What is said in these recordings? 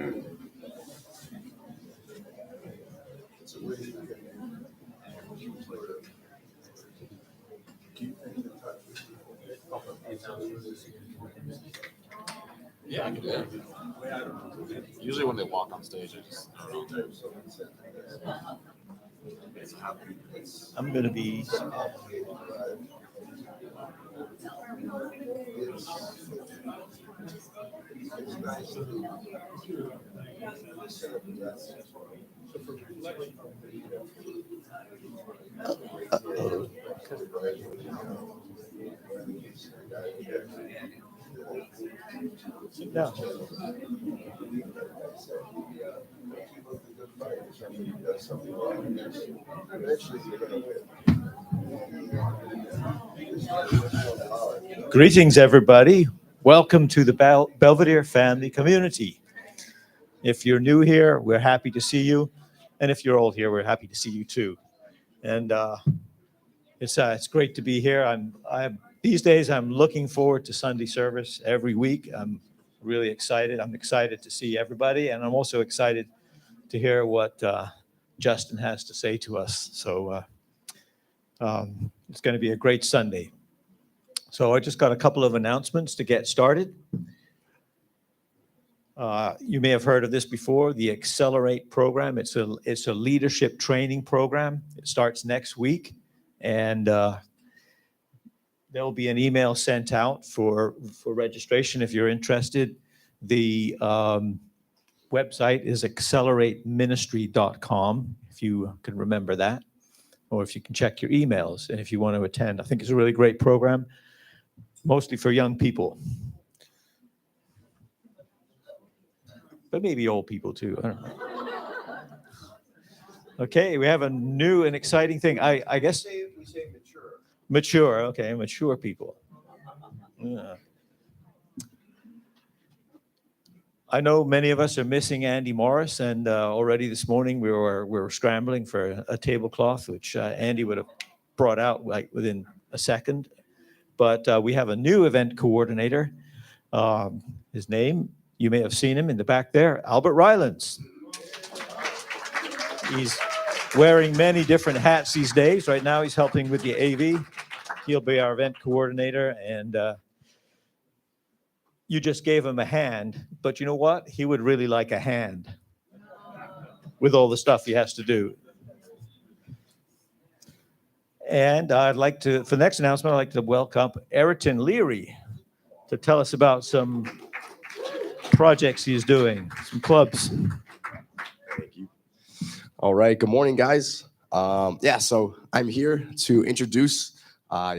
Yeah, I can do it. Usually when they walk on stage, I just I'm going to be. Sit down. Greetings, everybody. Welcome to the Belvedere family community. If you're new here, we're happy to see you. And if you're old here, we're happy to see you too. And it's great to be here. These days, I'm looking forward to Sunday service every week. I'm really excited. I'm excited to see everybody. And I'm also excited to hear what Justin has to say to us. So it's going to be a great Sunday. So I just got a couple of announcements to get started. You may have heard of this before, the Accelerate program. It's a leadership training program. It starts next week, and there'll be an email sent out for registration if you're interested. The website is accelerateministry.com, if you can remember that, or if you can check your emails, and if you want to attend. I think it's a really great program, mostly for young people. But maybe old people too. I don't know. Okay, we have a new and exciting thing. I guess We say mature. mature. Okay, mature people. Yeah. I know many of us are missing Andy Morris, and already this morning we were scrambling for a tablecloth, which Andy would have brought out like within a second. But we have a new event coordinator. His name, you may have seen him in the back there, Albert Rylands. He's wearing many different hats these days. Right now he's helping with the AV. He'll be our event coordinator, and you just gave him a hand, but you know what? He would really like a hand with all the stuff he has to do. And I'd like to, for the next announcement, I'd like to welcome Ayrton Leary to tell us about some projects he's doing, some clubs. Thank you. All right. Good morning, guys. So I'm here to introduce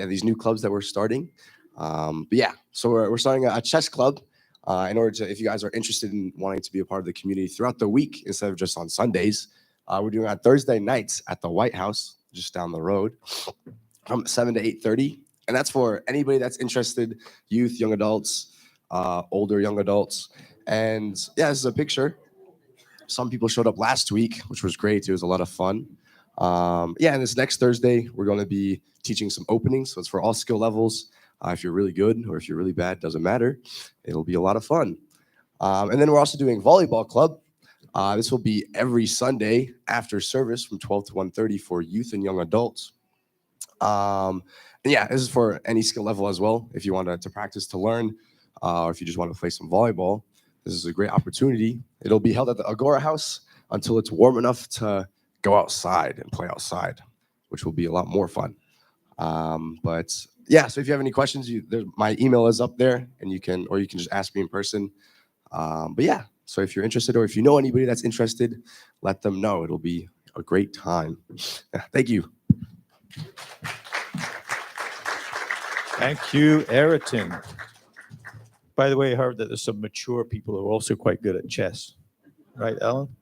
these new clubs that we're starting. So we're starting a chess club in order to, if you guys are interested in wanting to be a part of the community throughout the week instead of just on Sundays, we're doing on Thursday nights at the White House, just down the road, from 7 to 8:30. And that's for anybody that's interested, youth, young adults, older young adults. And this is a picture. Some people showed up last week, which was great. It was a lot of fun. And this next Thursday, we're going to be teaching some openings. So it's for all skill levels. If you're really good or if you're really bad, doesn't matter. It'll be a lot of fun. And then we're also doing volleyball club. This will be every Sunday after service from 12 to 1:30 for youth and young adults. This is for any skill level as well. If you want to practice to learn, or if you just want to play some volleyball, this is a great opportunity. It'll be held at the Agora House until it's warm enough to go outside and play outside, which will be a lot more fun. So if you have any questions, my email is up there, and you can just ask me in person. So if you're interested, or if you know anybody that's interested, let them know. It'll be a great time. Thank you. Thank you, Ayrton. By the way, I heard that there's some mature people who are also quite good at chess. Right, Ellen?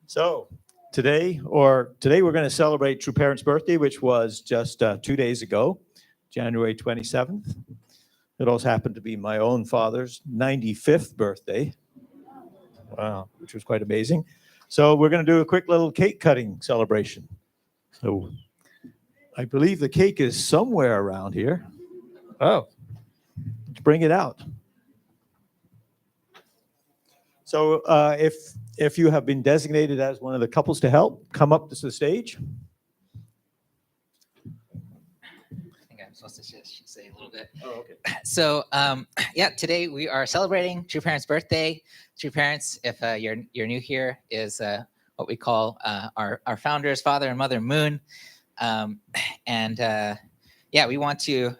So today we're going to celebrate True Parents' birthday, which was just 2 days ago, January 27th. It also happened to be my own father's 95th birthday. Wow, which was quite amazing. So we're going to do a quick little cake cutting celebration. So I believe the cake is somewhere around here. Oh, let's bring it out. So if you have been designated as one of the couples to help, come up to the stage. I think I'm supposed to just say a little bit. Oh, okay. So, yeah, today we are celebrating True Parents' birthday. True Parents, if you're new here, is what we call our founders, Father and Mother Moon. And yeah, we want to,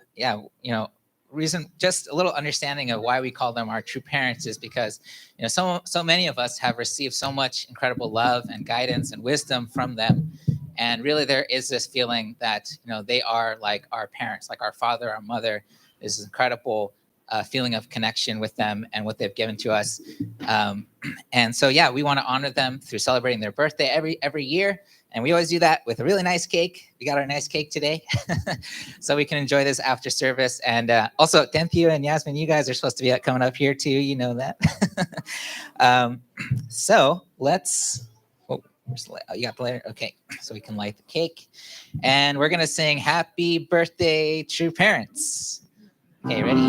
reason, just a little understanding of why we call them our true parents is because, so many of us have received so much incredible love and guidance and wisdom from them. And really there is this feeling that, they are like our parents, like our father, our mother. There's this incredible feeling of connection with them and what they've given to us. And so, yeah, we want to honor them through celebrating their birthday every year. And we always do that with a really nice cake. We got our nice cake today. So we can enjoy this after service. And also, Tenthio and Yasmin, you guys are supposed to be coming up here too. You know that. So let's, you got the lighter? Okay, so we can light the cake. And we're going to sing Happy Birthday, True Parents. Okay, ready?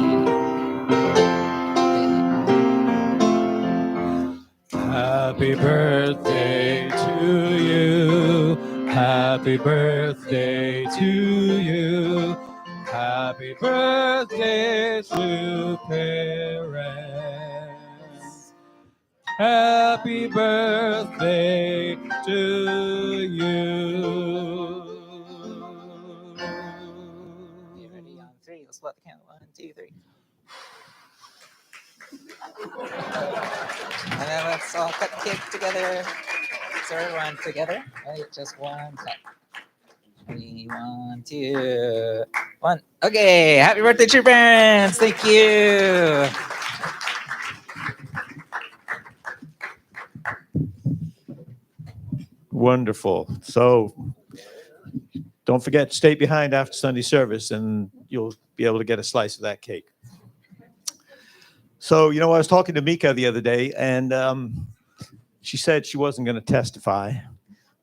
Happy birthday to you. Happy birthday to you. Happy birthday to parents. Happy birthday to you. Okay, ready on three. Let's blow the candle. 1, 2, 3. And then let's all cut the cake together. So everyone together. Right, just one cut. 3, 1, 2, 1. Okay, happy birthday, True Parents. Thank you. Wonderful. So don't forget, stay behind after Sunday service and you'll be able to get a slice of that cake. So, I was talking to Mika the other day and she said she wasn't going to testify,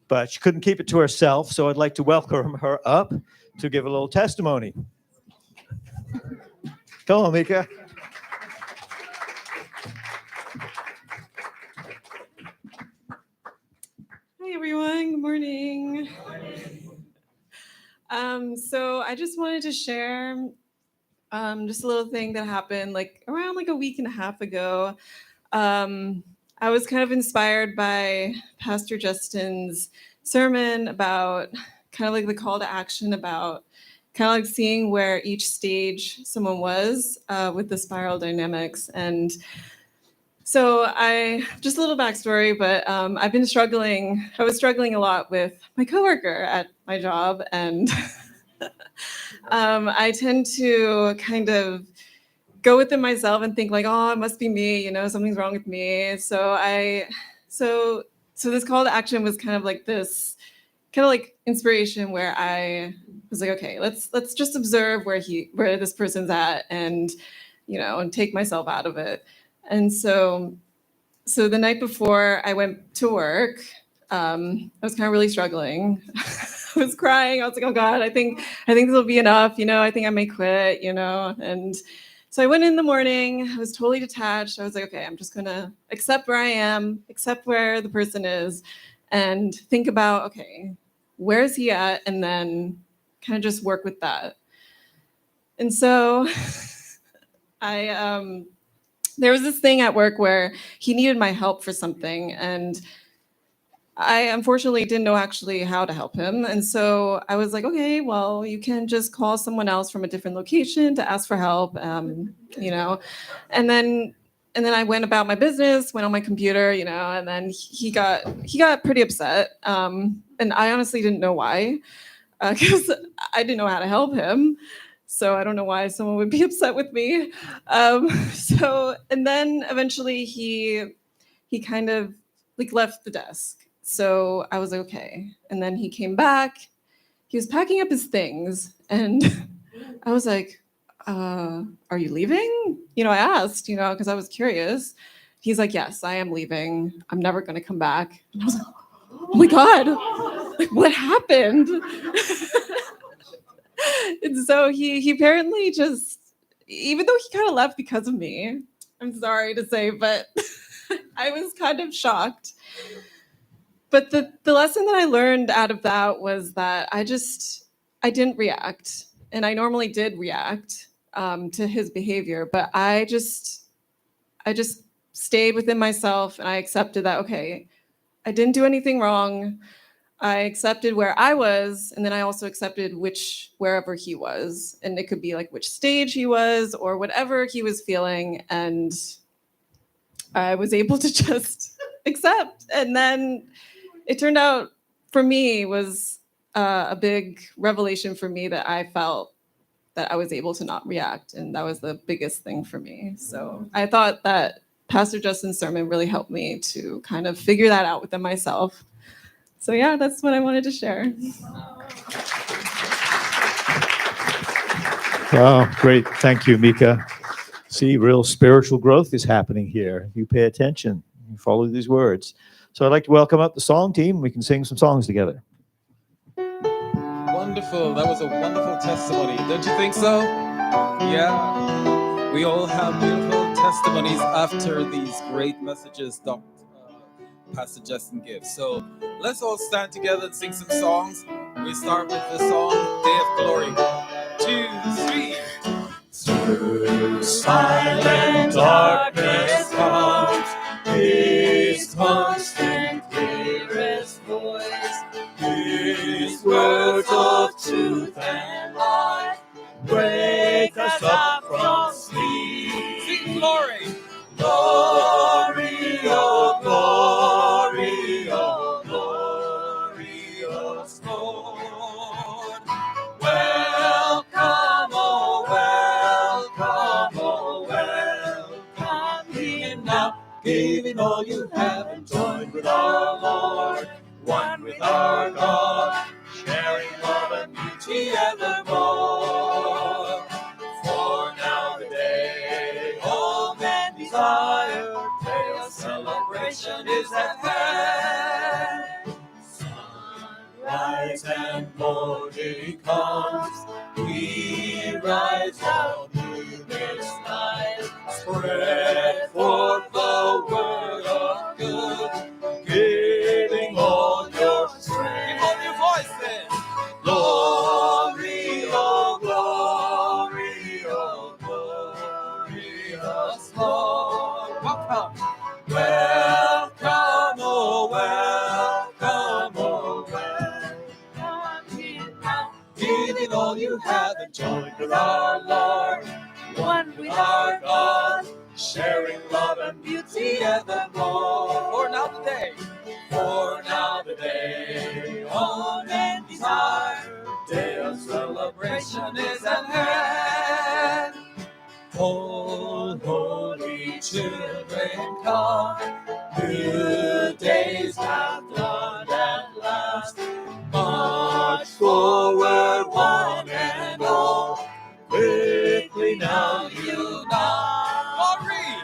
but she couldn't keep it to herself. So I'd like to welcome her up to give a little testimony. Come on, Mika. Hi, everyone. Good morning. So I just wanted to share just a little thing that happened around a week and a half ago. I was kind of inspired by Pastor Justin's sermon about kind of like the call to action about kind of like seeing where each stage someone was with the spiral dynamics. And so just a little backstory, but I've been struggling. I was struggling a lot with my coworker at my job, and I tend to kind of go within myself and think oh, it must be me, something's wrong with me. So this call to action was kind of like this kind of like inspiration where I was like, okay, let's just observe where this person's at and take myself out of it. And so the night before I went to work, I was kind of really struggling. I was crying. I was like, oh God, I think this will be enough. I think I may quit, And so I went in the morning. I was totally detached. I was like, okay, I'm just going to accept where I am, accept where the person is, and think about, okay, where is he at? And then kind of just work with that. And so there was this thing at work where he needed my help for something, and I unfortunately didn't know actually how to help him. And so I was like, okay, well, you can just call someone else from a different location to ask for help, and then I went about my business, went on my computer, and then he got pretty upset. And I honestly didn't know why, because I didn't know how to help him. So I don't know why someone would be upset with me. And then eventually he kind of left the desk. So I was okay. And then he came back. He was packing up his things. And I was like, are you leaving? I asked, because I was curious. He's like, yes, I am leaving. I'm never going to come back. And I was like, oh my God, what happened? And so he apparently just, even though he kind of left because of me, I'm sorry to say, but I was kind of shocked. But the lesson that I learned out of that was that I didn't react. And I normally did react to his behavior, but I just stayed within myself and I accepted that, okay, I didn't do anything wrong. I accepted where I was, and then I also accepted wherever he was. And it could be like which stage he was or whatever he was feeling. And I was able to just accept. And then it turned out for me was a big revelation for me that I felt that I was able to not react. And that was the biggest thing for me. So I thought that Pastor Justin's sermon really helped me to kind of figure that out within myself. So yeah, that's what I wanted to share. Wow, great. Thank you, Mika. See, real spiritual growth is happening here. You pay attention, you follow these words. So I'd like to welcome up the song team. We can sing some songs together. Wonderful. That was a wonderful testimony. Don't you think so? Yeah. We all have beautiful testimonies after these great messages Pastor Justin gives. So let's all stand together and sing some songs. We start with the song Day of Glory. 2, 3. Through silent darkness comes His constant clearest voice. His words of truth and life wake us up from sleep. Sing glory. Glory, oh glory, oh glorious Lord. Welcome, oh welcome, oh welcome here now. Giving all you have and joined with our Lord, one with our God, sharing love and beauty evermore. For now the day all men desire, day of celebration is at hand. Sunrise and morning comes, we rise out moonless night, spread forth the word of good, giving all your strength. Give all your voice then. Glory, oh glory, oh glorious Lord. Welcome. Welcome, oh welcome, oh welcome here now. Giving all you have and joined with our Lord, one with our God, sharing love and beauty evermore. For now today. For now the day all men desire, day of celebration is at hand. All holy children come, new days have dawned at last. March forward one and all, quickly now unite. Glory.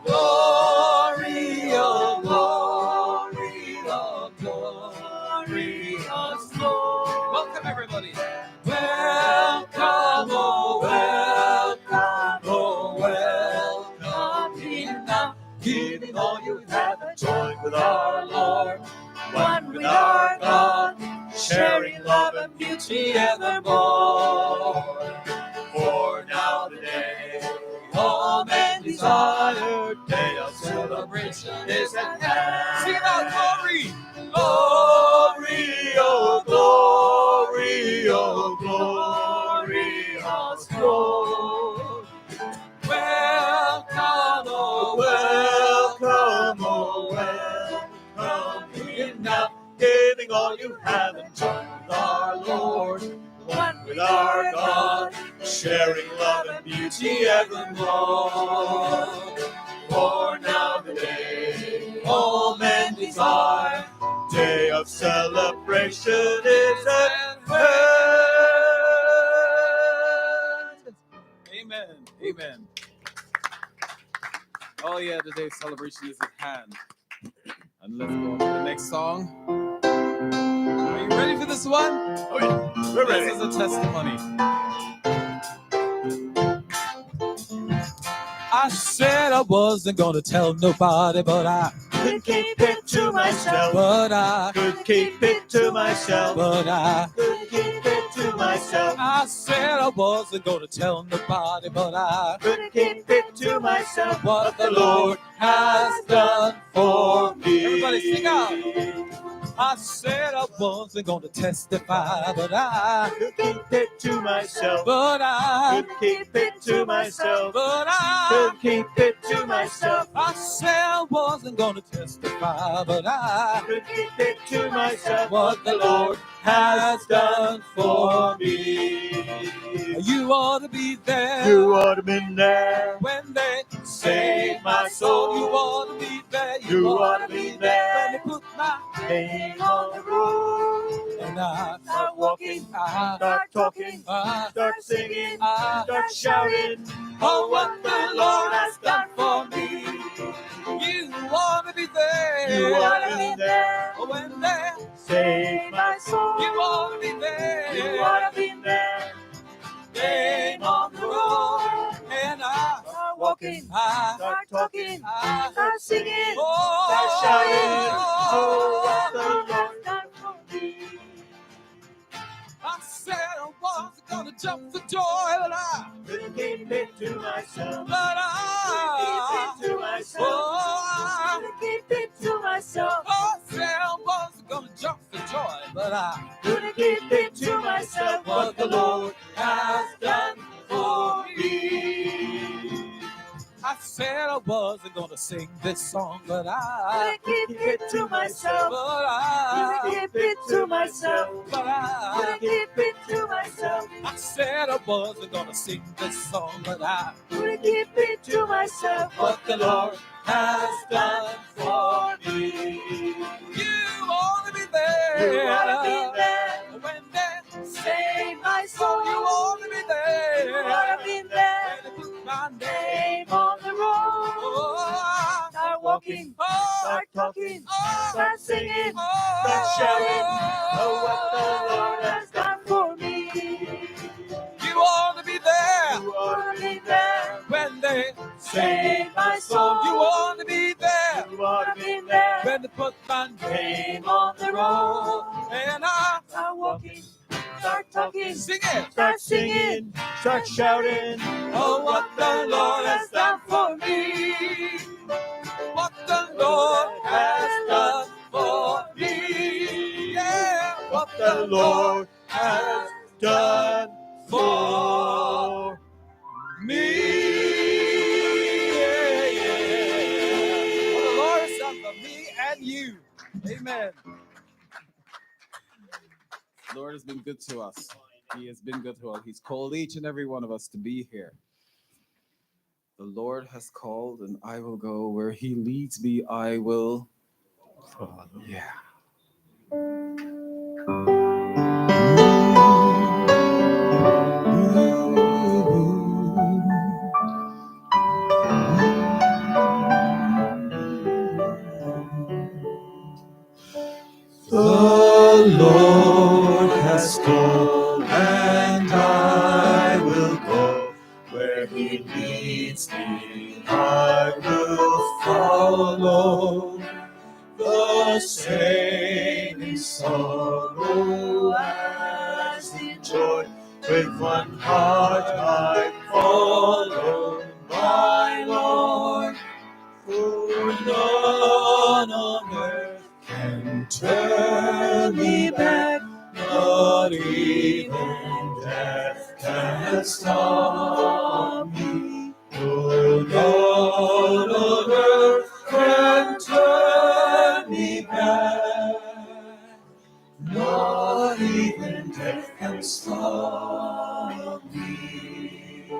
Glory, oh glory, oh glorious Lord. Welcome everybody. Welcome, oh welcome here now. Giving all you have and join with our Lord, one with our God, sharing love and beauty evermore. For now the day all men desire, day of celebration is at hand. Sing it out, glory. Glory, oh glory, oh glorious Lord. Welcome, oh welcome here now. Giving all you have and join with our Lord, one with our God, sharing love and beauty evermore. For now the day all men desire, day of celebration is at hand. Amen. Amen. Oh yeah, the day of celebration is at hand. And let's go on to the next song. Are you ready for this one? Oh yeah, we're ready. This is a testimony. I I said I wasn't gonna tell nobody, but I could keep it to myself. but I Could keep it to myself. but I Could keep it to myself. I said I wasn't gonna tell nobody, but I Could keep it to myself. what the Lord has done for me. Everybody sing out. I said I wasn't gonna testify, but I could keep it to myself. but I Could keep it to myself. but I Could keep it to myself. I said I wasn't gonna testify, but I Could keep it to myself. what the Lord has done for me. You ought to be there. You ought to be there when they save my soul. You ought to be there. You ought to be there when they put my name on the road. and I Start walking, I start talking, start singing, start shouting. Oh, what the Lord has done for me. You ought to be there. You ought to be there when they save my soul. You ought to be there. You ought to be there. Name on the road. And I Start walking, I start talking, I start singing, oh, start shouting. Oh, what the Lord has done for me. I said I wasn't gonna jump for joy, but I Couldn't keep it to myself. but I Keep it to myself. oh, Couldn't keep it to myself. I said I wasn't gonna jump for joy, but I Couldn't keep it to myself. what the Lord has done for me. I said I wasn't gonna sing this song, but I Couldn't keep it to myself. but I Couldn't keep it to myself. but I Couldn't keep it to myself. I said I wasn't gonna sing this song, but I Couldn't keep it to myself. what the Lord has done for me. You ought to be there. You ought to be there when they save my soul. you ought to be there. You ought to be there. When they put my name Name on the road. oh, Start walking, oh, start talking, oh, start singing, oh, start shouting. Oh, what the Lord has done for me. You ought to be there. You ought to be there. When they Save my soul. you ought to be there. You ought to be there. When they put my name Name on the road. and I Start walking, start talking, sing it. start singing, start shouting. Oh, what the Lord has done for me. What the Lord has done for me. Yeah, what The Lord has done for me. Yeah, yeah. What the Lord has done for me and you. Amen. The Lord has been good to us. He has been good to us. He's called each and every one of us to be here. The Lord has called, and I will go where He leads me. I will follow. Yeah. The Lord has called, and I will go where He leads me. I will follow the saving sorrow as the joy. With one heart I follow my Lord, for none on earth can turn me back, not even death can stop me. No, none on earth can turn me back, not even death can stop me.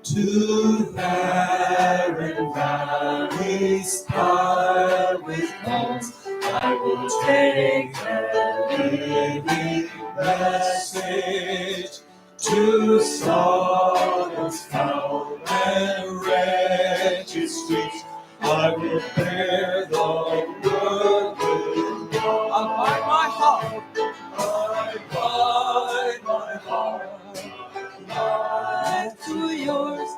To barren valleys piled with thorns, I will take the living message. To sorrow's foul and wretched streets, I will bear the word with God. I'll bind my heart. I bind my heart to yours,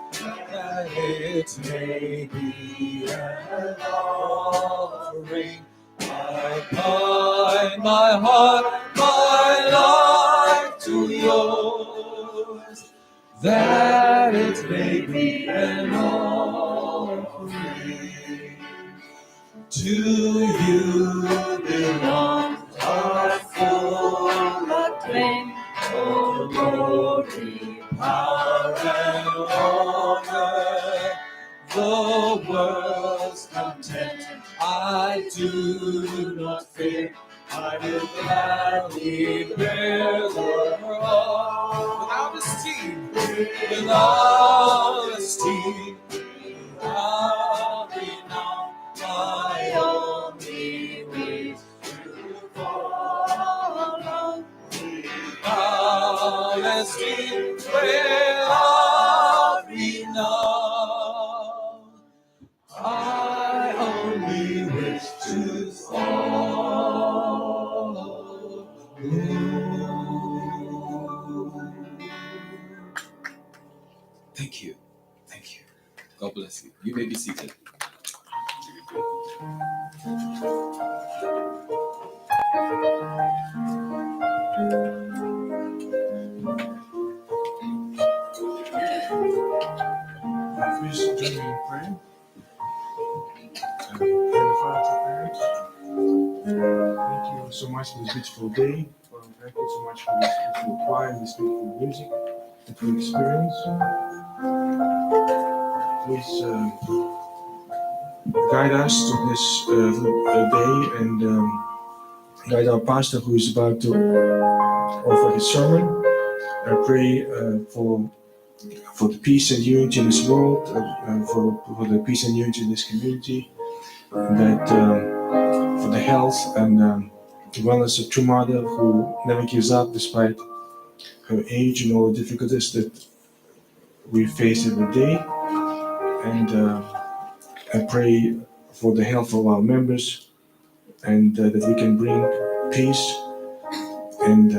that is it may be an offering. I bind my heart, my life to yours, that it may be an offering. To you belongs our full acclaim, oh glory, power, and honor. The world's content, I do not fear. I will gladly bear the cross. Without esteem, without esteem, without renown, my only wish to follow. Without esteem, without renown, I only wish to follow you. Thank you. Thank you. God bless you. You may be seated. Please join me in prayer. Heavenly Father, thank you so much for this beautiful day. Thank you so much for this beautiful choir and this beautiful music and for the experience. Please guide us to this day and guide our pastor who is about to offer his sermon. I pray for the peace and unity in this world, for the peace and unity in this community, that for the health and the wellness of true mother who never gives up despite her age and all the difficulties that we face every day. And I pray for the health of our members and that we can bring peace and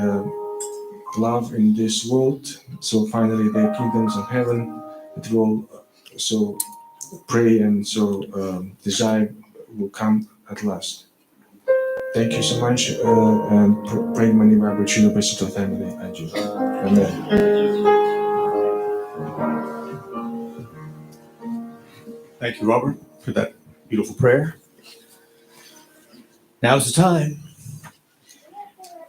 love in this world, so finally the kingdoms of heaven it will so pray and so desire will come at last. Thank you so much and pray many Bible best to family. Amen. Thank you, Robert, for that beautiful prayer. Now's the time.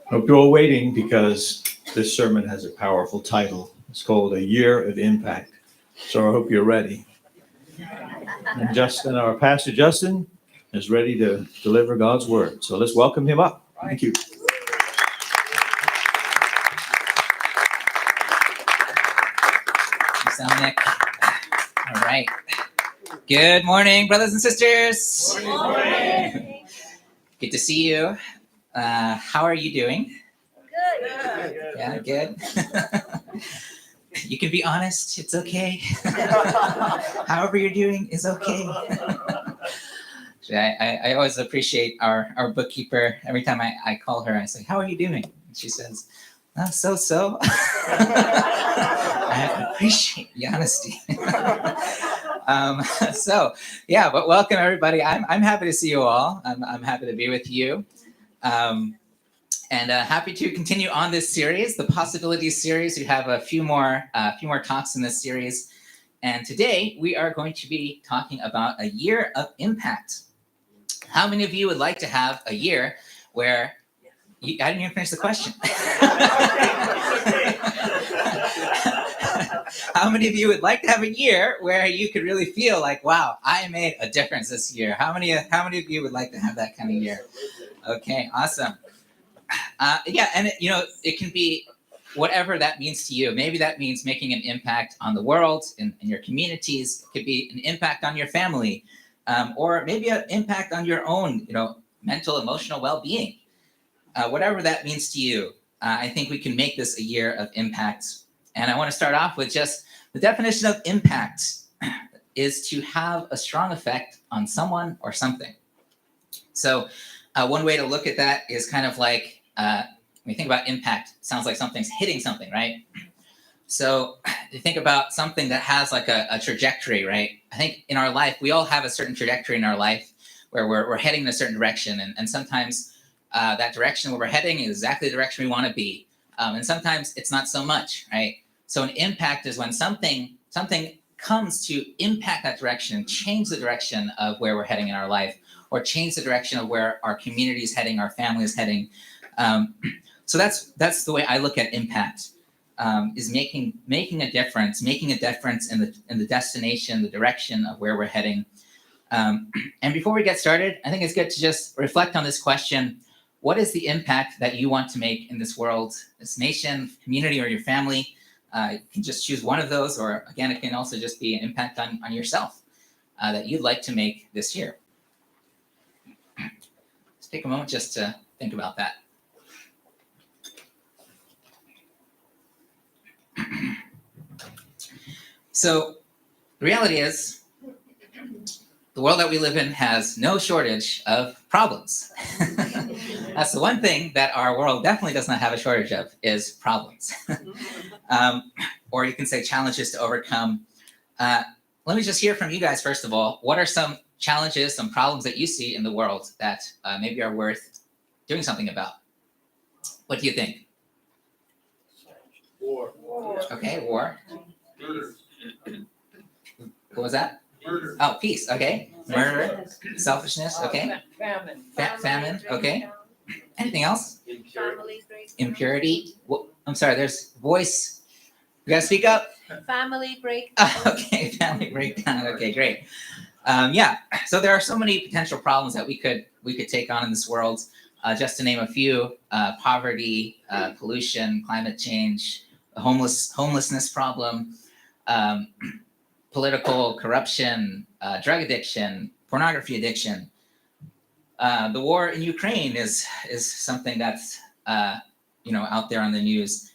Hope you're all waiting because this sermon has a powerful title. It's called A Year of Impact. So I hope you're ready. And Justin, our pastor Justin, is ready to deliver God's word. So let's welcome him up. Thank you. Thanks, Dominic. All right. Good morning, brothers and sisters. Good morning. Good to see you. How are you doing? Good. Yeah, good. You can be honest. It's okay. However you're doing is okay. I always appreciate our bookkeeper. Every time I call her, I say, "How are you doing?" And she says, "Oh, so." I appreciate the honesty. But welcome everybody. I'm happy to see you all. I'm happy to be with you. And happy to continue on this series, the Possibilities series. We have a few more talks in this series. And today we are going to be talking about a year of impact. How many of you would like to have a year where I didn't even finish the question. How many of you would like to have a year where you could really feel like, wow, I made a difference this year? How many of you would like to have that kind of year? Okay, awesome. It can be whatever that means to you. Maybe that means making an impact on the world, in your communities. It could be an impact on your family, or maybe an impact on your own, mental, emotional well-being. Whatever that means to you, I think we can make this a year of impact. And I want to start off with just the definition of impact is to have a strong effect on someone or something. So one way to look at that is kind of like, when you think about impact, it sounds like something's hitting something, right? So you think about something that has like a trajectory, right? I think in our life, we all have a certain trajectory in our life where we're heading in a certain direction. And sometimes that direction where we're heading is exactly the direction we want to be. And sometimes it's not so much, right? So an impact is when something comes to impact that direction and change the direction of where we're heading in our life, or change the direction of where our community is heading, our family is heading. So that's the way I look at impact. Is making a difference in the destination, the direction of where we're heading. And before we get started, I think it's good to just reflect on this question: what is the impact that you want to make in this world, this nation, community, or your family? You can just choose one of those, or again, it can also just be an impact on yourself that you'd like to make this year. Let's take a moment just to think about that. So the reality is, the world that we live in has no shortage of problems. That's the one thing that our world definitely does not have a shortage of, is problems. Or you can say challenges to overcome. Let me just hear from you guys, first of all. What are some challenges, some problems that you see in the world that maybe are worth doing something about? What do you think? War. Okay, war. Murder. What was that? Murder. Oh, peace. Okay. Murder. Selfishness. Okay. Famine. Famine. Okay. Anything else? Impurity. Impurity. I'm sorry. There's voice. You gotta speak up. Family breakdown. Okay. Family breakdown. Okay. Great. Yeah. So there are so many potential problems that we could take on in this world. Just to name a few: poverty, pollution, climate change, the homelessness problem. Political corruption, drug addiction, pornography addiction. The war in Ukraine is something that's out there on the news.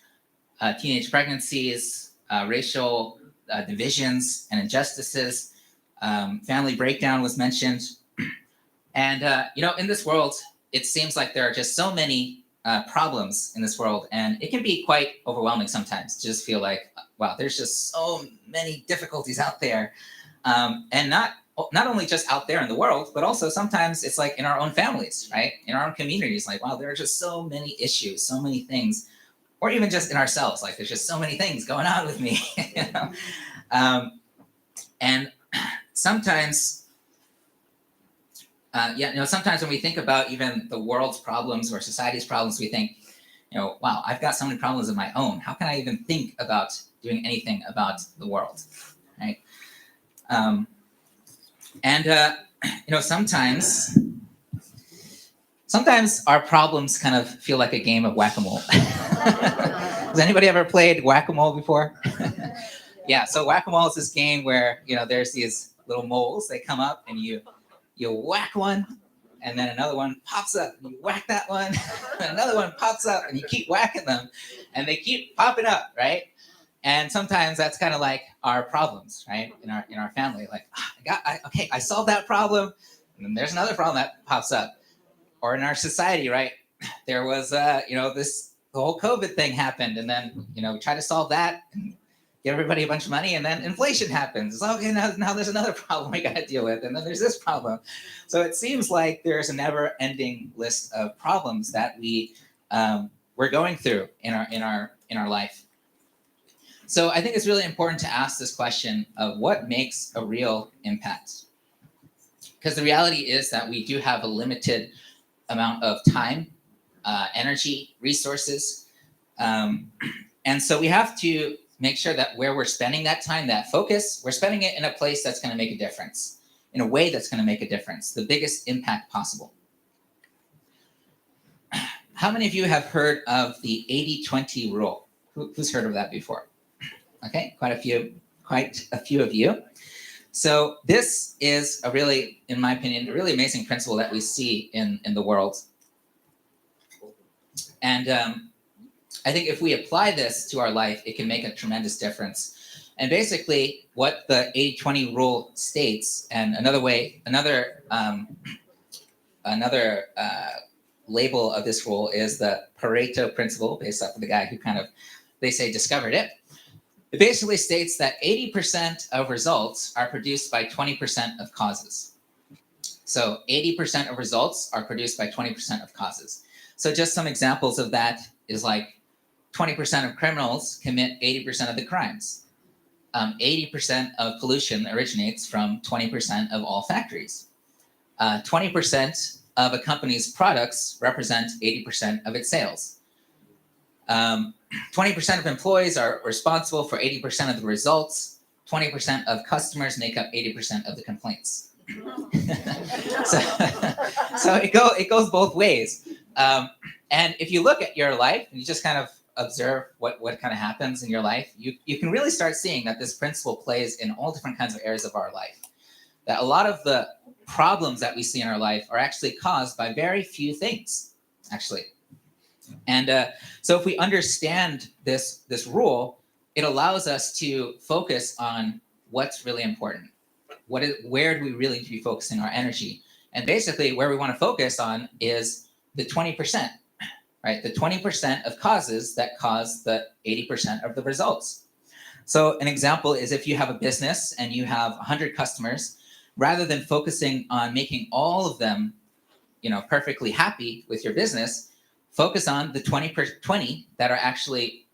Teenage pregnancies, racial divisions and injustices. Family breakdown was mentioned. And in this world, it seems like there are just so many problems in this world, and it can be quite overwhelming sometimes to just feel like, wow, there's just so many difficulties out there, and not only just out there in the world, but also sometimes it's like in our own families, right? In our own communities, like, wow, there are just so many issues, so many things, or even just in ourselves, like there's just so many things going on with me, and sometimes. Sometimes when we think about even the world's problems or society's problems, we think, wow, I've got so many problems of my own. How can I even think about doing anything about the world, right? Sometimes our problems kind of feel like a game of whack-a-mole. Has anybody ever played whack-a-mole before? Yeah, so whack-a-mole is this game where, there's these little moles. They come up and you whack one, and then another one pops up, and you whack that one, and another one pops up, and you keep whacking them, and they keep popping up, right? And sometimes that's kind of like our problems, right? In our family, like, I solved that problem, and then there's another problem that pops up. Or in our society, right? There was, the whole COVID thing happened, and then, we try to solve that, and give everybody a bunch of money, and then inflation happens. It's okay, now there's another problem we got to deal with, and then there's this problem. So it seems like there's a never-ending list of problems that we're going through in our life. So I think it's really important to ask this question of what makes a real impact, because the reality is that we do have a limited amount of time, energy, resources, and so we have to make sure that where we're spending that time, that focus, we're spending it in a place that's going to make a difference, in a way that's going to make a difference, the biggest impact possible. How many of you have heard of the 80-20 rule? Who's heard of that before? Okay, quite a few of you. So this is in my opinion, a really amazing principle that we see in the world. And I think if we apply this to our life, it can make a tremendous difference. And basically, what the 80-20 rule states, and another label of this rule is the Pareto principle, based off of the guy who they say discovered it. It basically states that 80% of results are produced by 20% of causes. So 80% of results are produced by 20% of causes. So just some examples of that is like 20% of criminals commit 80% of the crimes. 80% of pollution originates from 20% of all factories. 20% of a company's products represent 80% of its sales. 20% of employees are responsible for 80% of the results. 20% of customers make up 80% of the complaints. so it goes both ways. And if you look at your life and you just kind of observe what kind of happens in your life, you can really start seeing that this principle plays in all different kinds of areas of our life. That a lot of the problems that we see in our life are actually caused by very few things, actually. And so if we understand this rule, it allows us to focus on what's really important. Where do we really need to be focusing our energy? And basically where we want to focus on is the 20%, right? The 20% of causes that cause the 80% of the results. So an example is if you have a business and you have 100 customers, rather than focusing on making all of them, perfectly happy with your business, focus on the 20 that are actually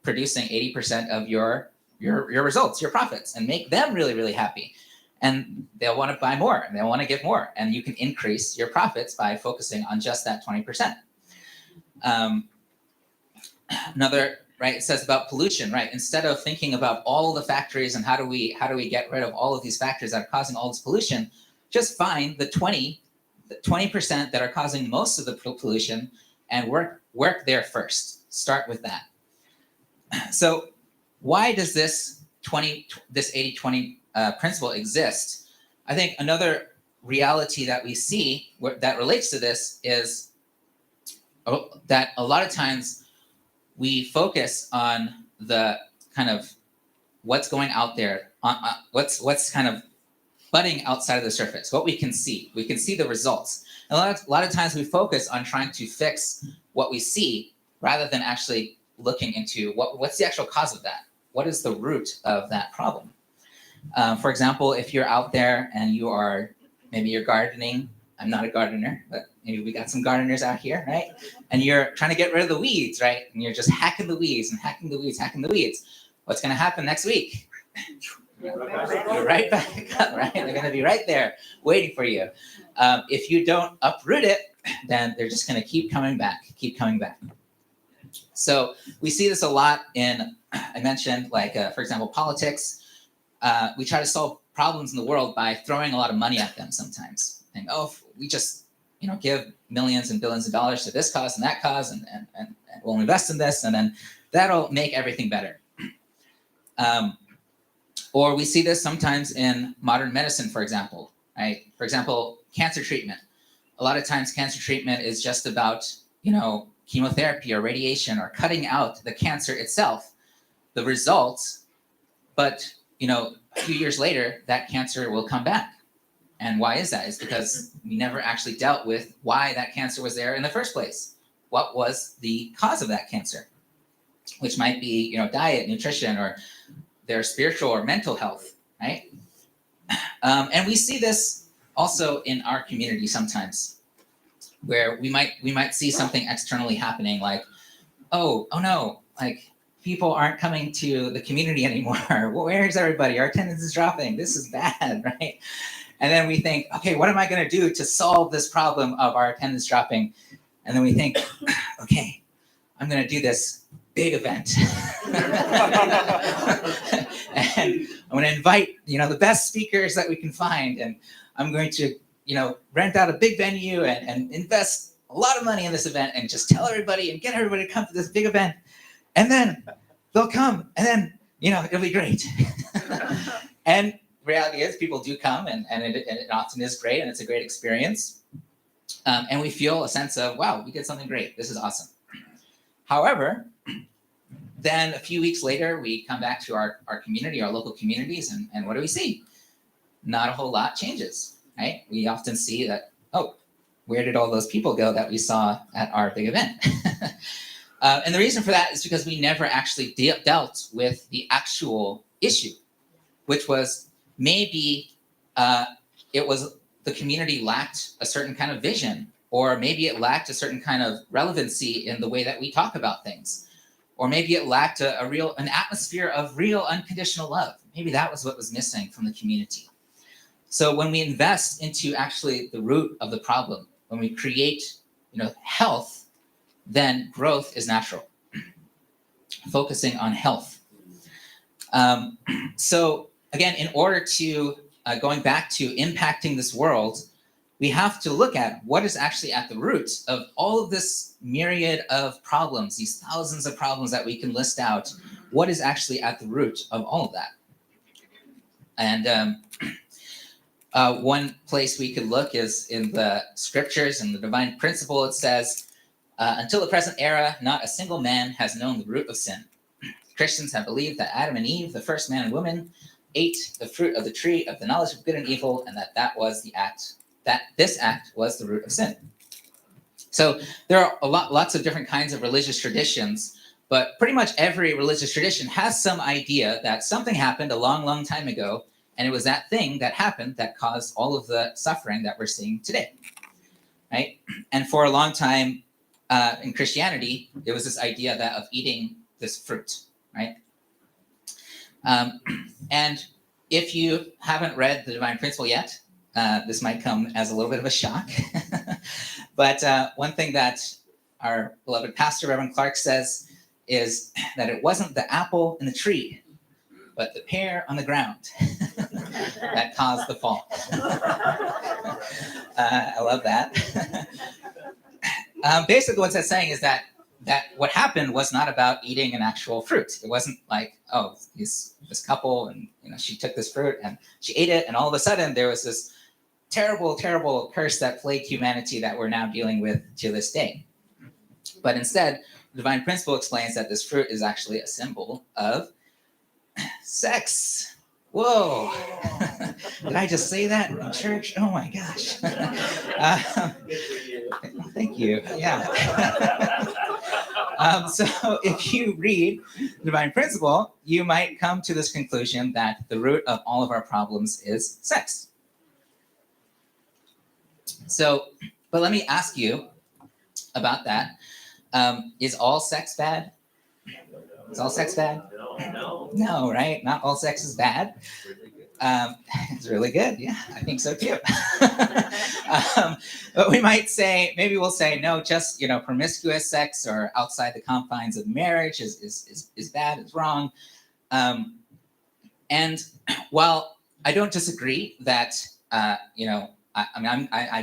producing 80% of your results, your profits, and make them really, really happy. And they'll want to buy more and they'll want to give more. And you can increase your profits by focusing on just that 20%. Another, right, it says about pollution, right? Instead of thinking about all the factories and how do we get rid of all of these factories that are causing all this pollution, just find the 20% that are causing most of the pollution and work there first. Start with that. So why does this 80-20 principle exist? I think another reality that we see that relates to this is that a lot of times we focus on the kind of what's going out there, on what's kind of budding outside of the surface, what we can see. We can see the results. And a lot of times we focus on trying to fix what we see rather than actually looking into what's the actual cause of that? What is the root of that problem? For example, if you're out there and maybe you're gardening. I'm not a gardener, but maybe we got some gardeners out here, right? And you're trying to get rid of the weeds, right? And you're just hacking the weeds and hacking the weeds, hacking the weeds. What's going to happen next week? You're right back up, right? They're going to be right there waiting for you. If you don't uproot it, then they're just going to keep coming back. So we see this a lot in, I mentioned, like, for example, politics. We try to solve problems in the world by throwing a lot of money at them sometimes. And we just, give millions and billions of dollars to this cause and that cause, and we'll invest in this, and then that'll make everything better. Or we see this sometimes in modern medicine, for example, right? For example, cancer treatment. A lot of times cancer treatment is just about, chemotherapy or radiation or cutting out the cancer itself, the results. But, a few years later, that cancer will come back. And why is that? It's because we never actually dealt with why that cancer was there in the first place. What was the cause of that cancer? Which might be, diet, nutrition, or their spiritual or mental health, right? And we see this also in our community sometimes, where we might see something externally happening, like, oh no, like people aren't coming to the community anymore. Where's everybody? Our attendance is dropping. This is bad, right? And then we think, okay, what am I going to do to solve this problem of our attendance dropping? And then we think, okay, I'm going to do this big event. And I'm going to invite, the best speakers that we can find. And I'm going to, rent out a big venue and invest a lot of money in this event and just tell everybody and get everybody to come to this big event. And then they'll come and then, it'll be great. And reality is people do come and it often is great and it's a great experience. And we feel a sense of, wow, we did something great. This is awesome. However, then a few weeks later, we come back to our community, our local communities, and what do we see? Not a whole lot changes, right? We often see that, oh, where did all those people go that we saw at our big event? And the reason for that is because we never actually dealt with the actual issue, which was maybe it was the community lacked a certain kind of vision, or maybe it lacked a certain kind of relevancy in the way that we talk about things, or maybe it lacked an atmosphere of real unconditional love. Maybe that was what was missing from the community. So when we invest into actually the root of the problem, when we create, health, then growth is natural. Focusing on health. So again, in order to going back to impacting this world, we have to look at what is actually at the root of all of this myriad of problems, these thousands of problems that we can list out. What is actually at the root of all of that? And one place we could look is in the scriptures and the divine principle. It says, until the present era, not a single man has known the root of sin. Christians have believed that Adam and Eve, the first man and woman, ate the fruit of the tree of the knowledge of good and evil, and that was the act, that this act was the root of sin. So there are lots of different kinds of religious traditions, but pretty much every religious tradition has some idea that something happened a long, long time ago, and it was that thing that happened that caused all of the suffering that we're seeing today, right? And for a long time in Christianity, there was this idea of eating this fruit, right? And if you haven't read the Divine Principle yet, this might come as a little bit of a shock. But one thing that our beloved pastor, Reverend Clark, says is that it wasn't the apple in the tree, but the pear on the ground that caused the fall. I love that. Basically, what that's saying is that what happened was not about eating an actual fruit. It wasn't like, oh, this couple, and she took this fruit and she ate it, and all of a sudden there was this terrible, terrible curse that plagued humanity that we're now dealing with to this day. But instead, the Divine Principle explains that this fruit is actually a symbol of sex. Whoa. Did I just say that in church? Oh my gosh. Thank you. Yeah. So if you read the Divine Principle, you might come to this conclusion that the root of all of our problems is sex. So, but let me ask you about that. Is all sex bad? Is all sex bad? No, right? Not all sex is bad. It's really good. Yeah, I think so too. But we might say, maybe we'll say, no, just, promiscuous sex or outside the confines of marriage is bad, is wrong. And while I don't disagree that, I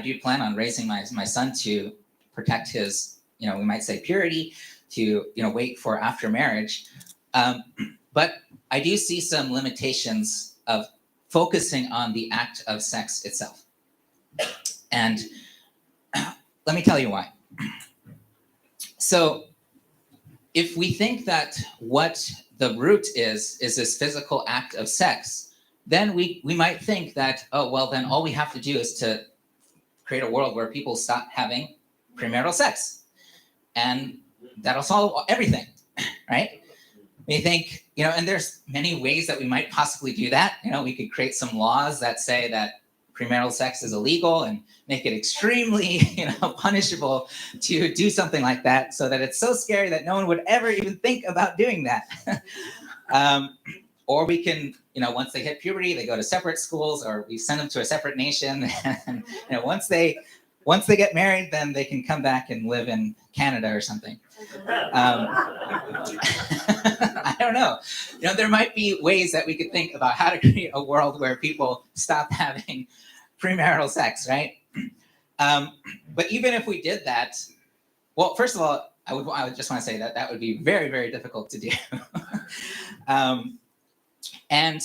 do plan on raising my son to protect his, we might say purity, to, wait for after marriage. But I do see some limitations of focusing on the act of sex itself. And let me tell you why. So if we think that what the root is this physical act of sex, then we might think that, oh, well, then all we have to do is to create a world where people stop having premarital sex. And that'll solve everything, right? We think, and there's many ways that we might possibly do that. We could create some laws that say that premarital sex is illegal and make it extremely, punishable to do something like that, so that it's so scary that no one would ever even think about doing that. Or we can, once they hit puberty, they go to separate schools, or we send them to a separate nation. And once they get married, then they can come back and live in Canada or something. I don't know. There might be ways that we could think about how to create a world where people stop having premarital sex, right? But even if we did that, well, first of all, I would just want to say that would be very, very difficult to do. And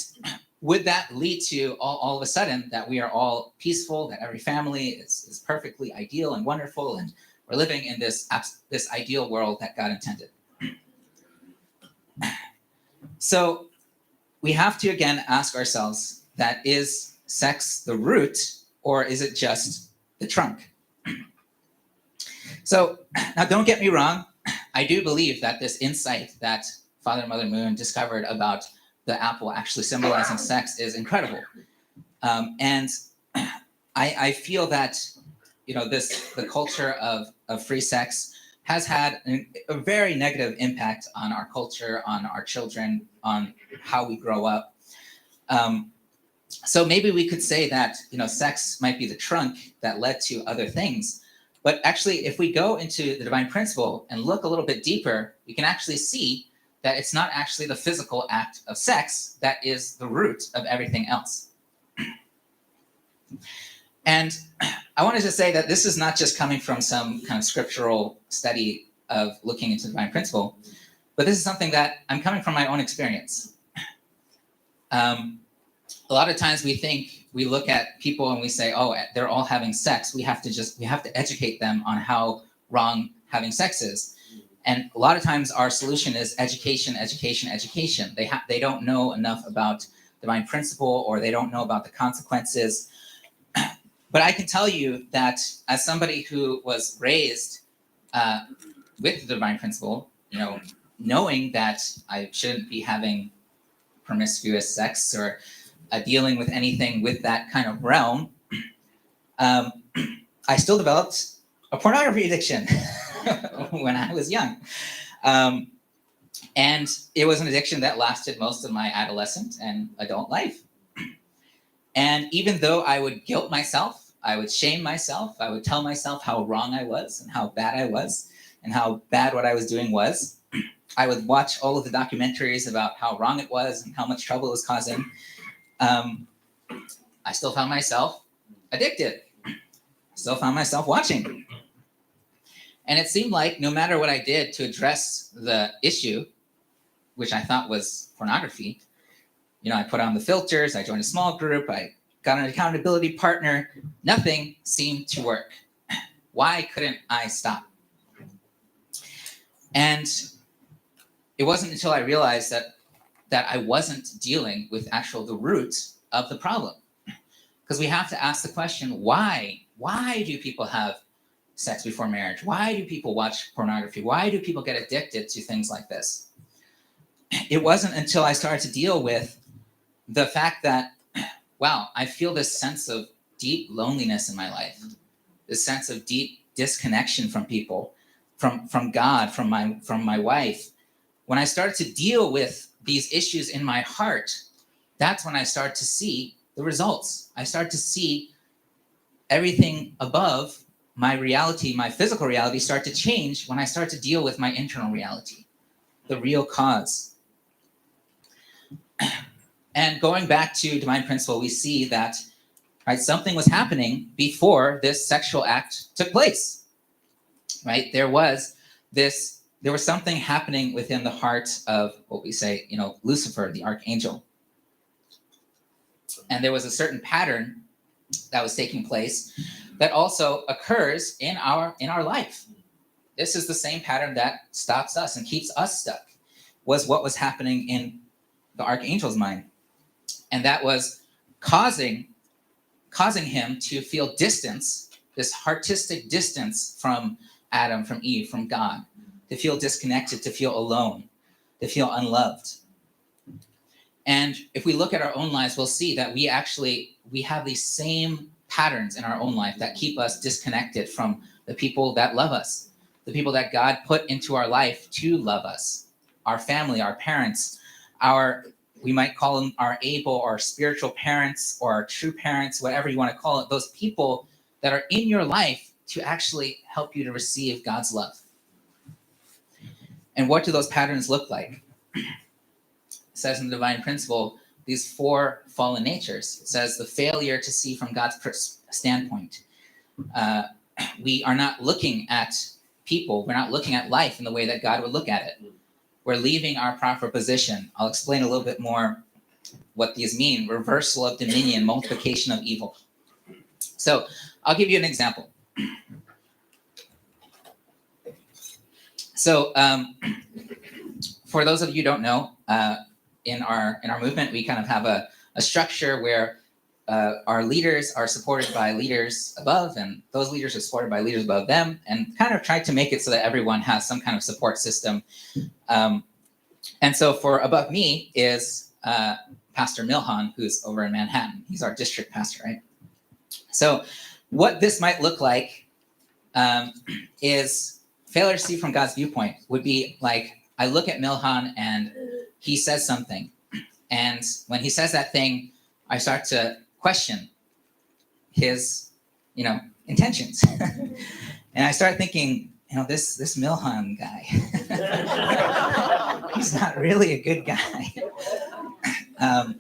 would that lead to all of a sudden that we are all peaceful, that every family is perfectly ideal and wonderful, and we're living in this ideal world that God intended? So we have to again ask ourselves, that is sex the root, or is it just the trunk? So now don't get me wrong. I do believe that this insight that Father and Mother Moon discovered about the apple actually symbolizing sex is incredible. And I feel that, the culture of free sex has had a very negative impact on our culture, on our children, on how we grow up. So maybe we could say that, sex might be the trunk that led to other things. But actually, if we go into the divine principle and look a little bit deeper, we can actually see that it's not actually the physical act of sex that is the root of everything else. And I wanted to say that this is not just coming from some kind of scriptural study of looking into divine principle, but this is something that I'm coming from my own experience. A lot of times we look at people and we say, oh, they're all having sex. We have to educate them on how wrong having sex is. And a lot of times our solution is education, education, education. They don't know enough about divine principle, or they don't know about the consequences. But I can tell you that as somebody who was raised with the divine principle, knowing that I shouldn't be having promiscuous sex or dealing with anything with that kind of realm, I still developed a pornography addiction when I was young. And it was an addiction that lasted most of my adolescent and adult life. And even though I would guilt myself, I would shame myself, I would tell myself how wrong I was and how bad I was and how bad what I was doing was, I would watch all of the documentaries about how wrong it was and how much trouble it was causing. I still found myself addicted. I still found myself watching. And it seemed like no matter what I did to address the issue, which I thought was pornography, I put on the filters, I joined a small group, I got an accountability partner, nothing seemed to work. Why couldn't I stop? And it wasn't until I realized that I wasn't dealing with the root of the problem. Because we have to ask the question, why? Why do people have sex before marriage? Why do people watch pornography? Why do people get addicted to things like this? It wasn't until I started to deal with the fact that, wow, I feel this sense of deep loneliness in my life, this sense of deep disconnection from people, from God, from my wife. When I started to deal with these issues in my heart, that's when I start to see the results. I start to see everything above my reality, my physical reality, start to change when I start to deal with my internal reality, the real cause. And going back to divine principle, we see that something was happening before this sexual act took place. Right? There was something happening within the heart of what we say, Lucifer, the archangel. And there was a certain pattern that was taking place that also occurs in our life. This is the same pattern that stops us and keeps us stuck, was what was happening in the archangel's mind. And that was causing him to feel distance, this artistic distance from Adam, from Eve, from God, to feel disconnected, to feel alone, to feel unloved. And if we look at our own lives, we'll see that we have these same patterns in our own life that keep us disconnected from the people that love us, the people that God put into our life to love us, our family, our parents, we might call them our able or spiritual parents or our true parents, whatever you want to call it, those people that are in your life to actually help you to receive God's love. And what do those patterns look like? It says in the divine principle, these 4 fallen natures. It says the failure to see from God's standpoint. We are not looking at people. We're not looking at life in the way that God would look at it. We're leaving our proper position. I'll explain a little bit more what these mean. Reversal of dominion, multiplication of evil. So I'll give you an example. So for those of you who don't know, in our movement, we kind of have a structure where our leaders are supported by leaders above, and those leaders are supported by leaders above them, and kind of tried to make it so that everyone has some kind of support system. And so for above me is Pastor Milhan, who's over in Manhattan. He's our district pastor, right? So what this might look like is failure to see from God's viewpoint would be like, I look at Milhan and he says something. And when he says that thing, I start to question his, intentions. And I start thinking, this Milhan guy, he's not really a good guy.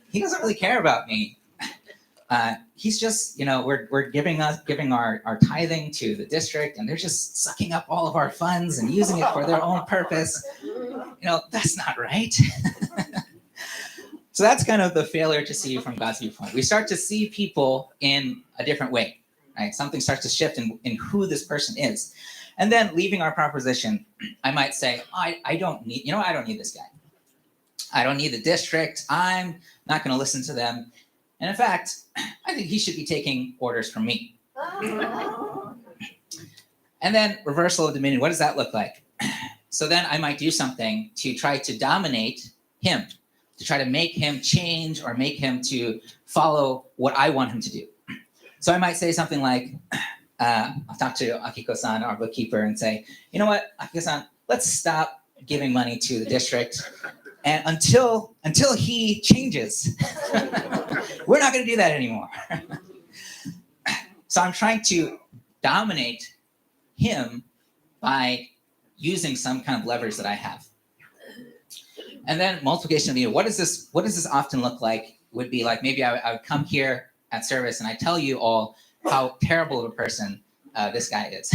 He doesn't really care about me. He's just, we're giving our tithing to the district, and they're just sucking up all of our funds and using it for their own purpose. That's not right. So that's kind of the failure to see from God's viewpoint. We start to see people in a different way, right? Something starts to shift in who this person is. And then leaving our proposition, I might say, I don't need this guy. I don't need the district. I'm not going to listen to them. And in fact, I think he should be taking orders from me. And then reversal of dominion. What does that look like? So then I might do something to try to dominate him, to try to make him change or make him to follow what I want him to do. So I might say something like, I'll talk to Akiko-san, our bookkeeper, and say, you know what, Akiko-san, let's stop giving money to the district. And until he changes, we're not going to do that anymore. So I'm trying to dominate him by using some kind of levers that I have. And then multiplication of what does this often look like? Would be like, maybe I would come here at service and I tell you all how terrible of a person this guy is.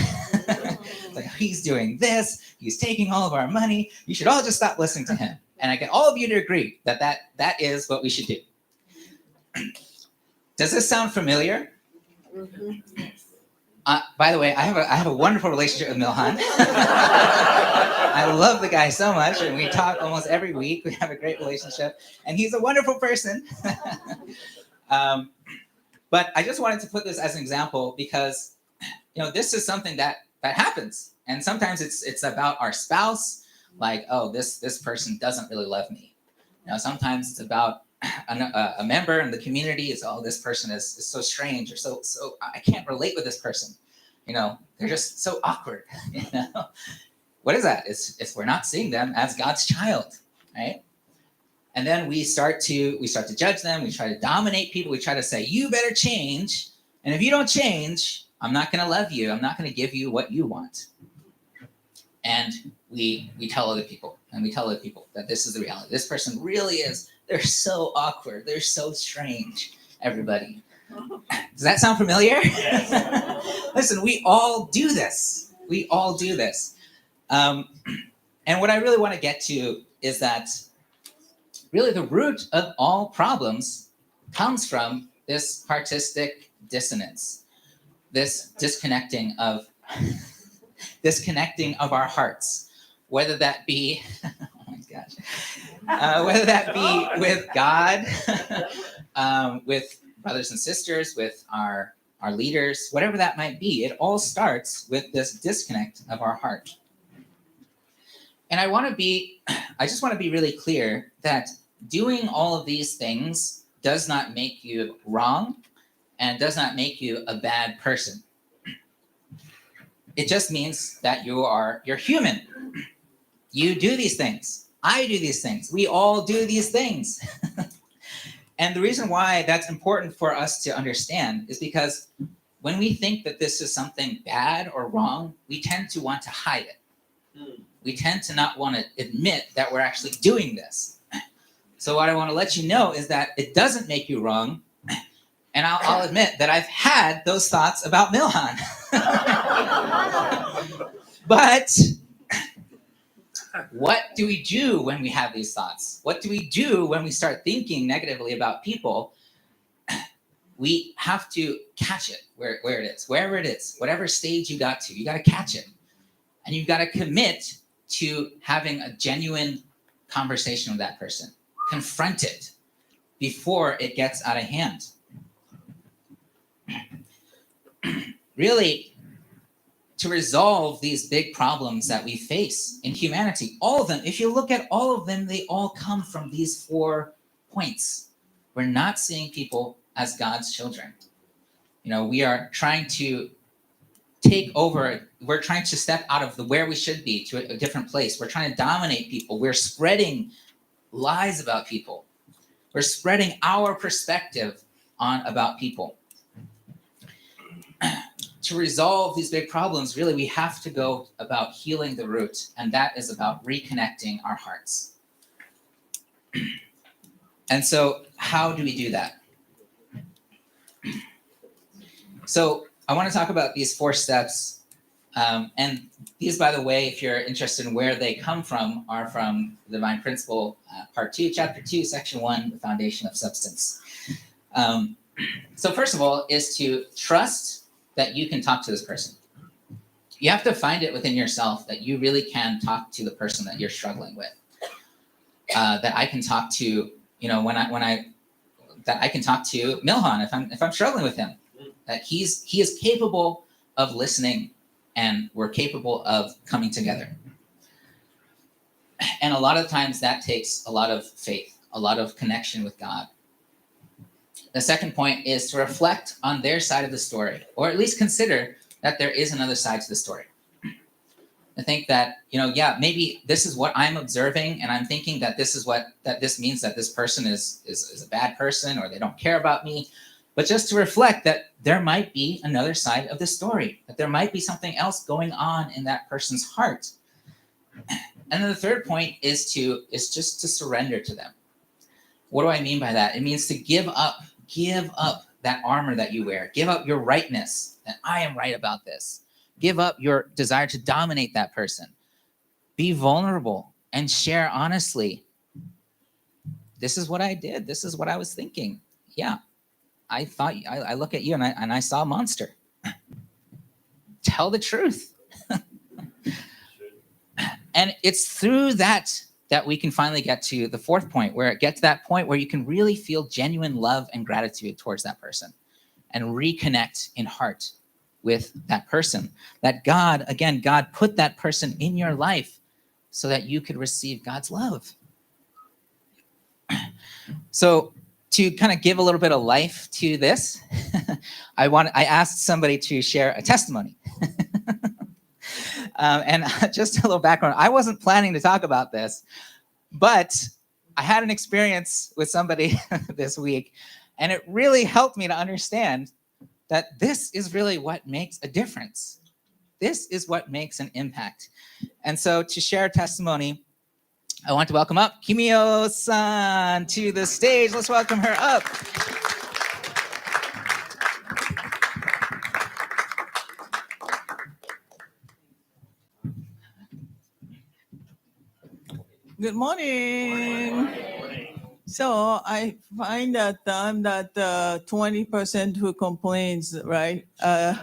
Like, he's doing this, he's taking all of our money, you should all just stop listening to him. And I get all of you to agree that is what we should do. Does this sound familiar? Mm-hmm. By the way, I have a wonderful relationship with Milhan. I love the guy so much, and we talk almost every week. We have a great relationship, and he's a wonderful person. But I just wanted to put this as an example because, this is something that happens, and sometimes it's about our spouse. Like, oh, this person doesn't really love me. Sometimes it's about a member in the community. Is, oh, this person is so strange, or so I can't relate with this person. They're just so awkward. What is that? It's we're not seeing them as God's child, right? And then we start to judge them. We try to dominate people. We try to say, you better change, and if you don't change, I'm not going to love you. I'm not going to give you what you want. And we tell other people, that this is the reality. This person really is. They're so awkward. They're so strange, everybody. Does that sound familiar? Yes. Listen, we all do this. And what I really want to get to is that really the root of all problems comes from this artistic dissonance, this disconnecting of our hearts, whether that be, oh my gosh, whether that be with God, with brothers and sisters, with our leaders, whatever that might be. It all starts with this disconnect of our heart. And I just want to be really clear that doing all of these things does not make you wrong and does not make you a bad person. It just means that you're human. You do these things. I do these things. We all do these things. And the reason why that's important for us to understand is because when we think that this is something bad or wrong, we tend to want to hide it. We tend to not want to admit that we're actually doing this. So what I want to let you know is that it doesn't make you wrong. And I'll admit that I've had those thoughts about Milhan. But what do we do when we have these thoughts? What do we do when we start thinking negatively about people? We have to catch it where it is, wherever it is, whatever stage you got to catch it. And you've got to commit to having a genuine conversation with that person. Confront it before it gets out of hand. really to resolve these big problems that we face in humanity. All of them, if you look at all of them, they all come from these 4 points. We're not seeing people as God's children. We are trying to take over. We're trying to step out of where we should be to a different place. We're trying to dominate people. We're spreading lies about people. We're spreading our perspective about people. To resolve these big problems, really, we have to go about healing the root, and that is about reconnecting our hearts. And so, how do we do that? So, I want to talk about these 4 steps. And these, by the way, if you're interested in where they come from, are from the Divine Principle, Part 2, Chapter 2, Section 1, the Foundation of Substance. So first of all is to trust that you can talk to this person. You have to find it within yourself that you really can talk to the person that you're struggling with. That I can talk to, that I can talk to Milhan if I'm struggling with him. That he is capable of listening, and we're capable of coming together. And a lot of times that takes a lot of faith, a lot of connection with God. The second point is to reflect on their side of the story, or at least consider that there is another side to the story. I think that, maybe this is what I'm observing, and I'm thinking that this means that this person is a bad person, or they don't care about me. But just to reflect that there might be another side of the story, that there might be something else going on in that person's heart. And then the third point is just to surrender to them. What do I mean by that? It means to give up that armor that you wear. Give up your rightness, that I am right about this. Give up your desire to dominate that person. Be vulnerable and share honestly. This is what I did. This is what I was thinking. Yeah, I thought, I look at you and I saw a monster. Tell the truth. And it's through that we can finally get to the 4th point, where it gets to that point where you can really feel genuine love and gratitude towards that person and reconnect in heart with that person. That God put that person in your life so that you could receive God's love. So to kind of give a little bit of life to this, I asked somebody to share a testimony. And just a little background, I wasn't planning to talk about this, but I had an experience with somebody this week, and it really helped me to understand that this is really what makes a difference. This is what makes an impact. And so to share a testimony, I want to welcome up Kimio-san to the stage. Let's welcome her up. Good morning. So I find that I'm that 20% who complains, right? I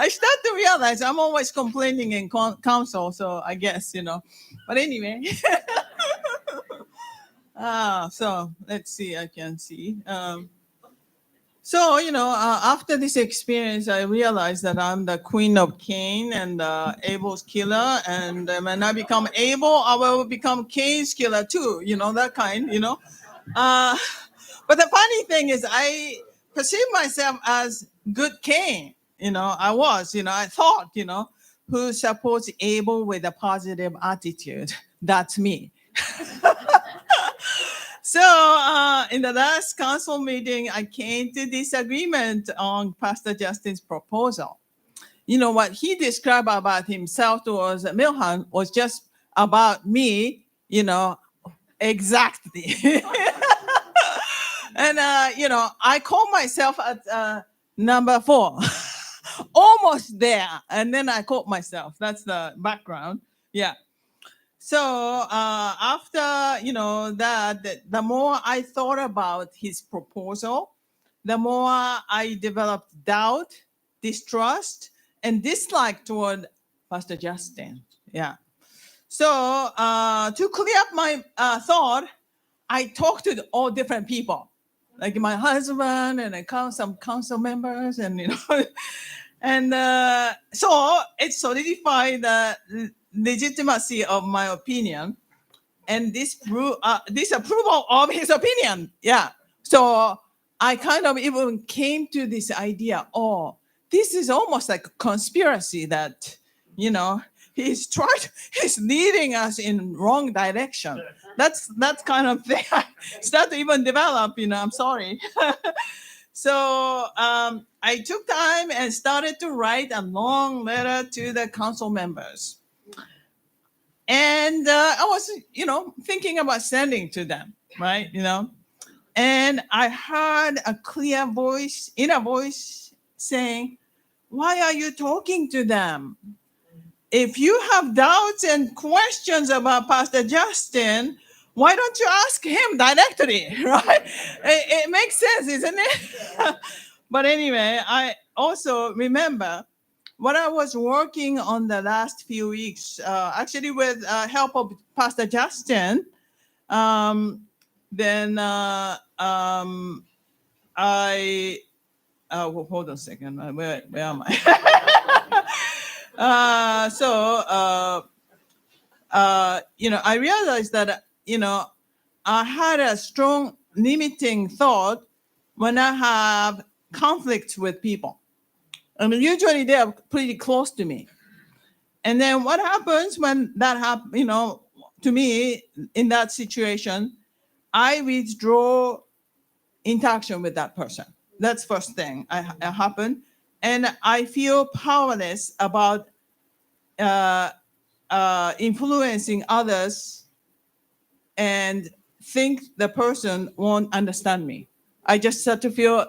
start to realize I'm always complaining in council, so I guess, But anyway. So let's see, I can see. So, after this experience, I realized that I'm the queen of Cain and Abel's killer. And when I become Abel, I will become Cain's killer too, that kind, But the funny thing is I perceive myself as good Cain. I thought, who supports Abel with a positive attitude. That's me. So in the last council meeting, I came to disagreement on Pastor Justin's proposal. What he described about himself towards Milhan was just about me, exactly. And, I call myself at number 4, almost there. And then I caught myself. That's the background. Yeah. So after, that, the more I thought about his proposal, the more I developed doubt, distrust, and dislike toward Pastor Justin. Yeah. So to clear up my thought, I talked to all different people. like my husband and some council members, and and so it solidified the legitimacy of my opinion and disapproval of his opinion. Yeah. So I kind of even came to this idea, oh, this is almost like a conspiracy that, he's leading us in wrong direction. That's kind of thing I start to even develop, I'm sorry. So I took time and started to write a long letter to the council members. And I was, thinking about sending to them, right? And I heard a clear voice, inner voice saying, why are you talking to them? If you have doubts and questions about Pastor Justin, why don't you ask him directly, right? It makes sense, isn't it? But anyway, I also remember what I was working on the last few weeks, actually with help of Pastor Justin. Then I hold on a second. Where am I? I realized that I had a strong limiting thought when I have conflicts with people. I mean, usually they are pretty close to me. And then what happens when that happens, to me in that situation, I withdraw interaction with that person. That's first thing I happen. And I feel powerless about influencing others and think the person won't understand me. I just start to feel,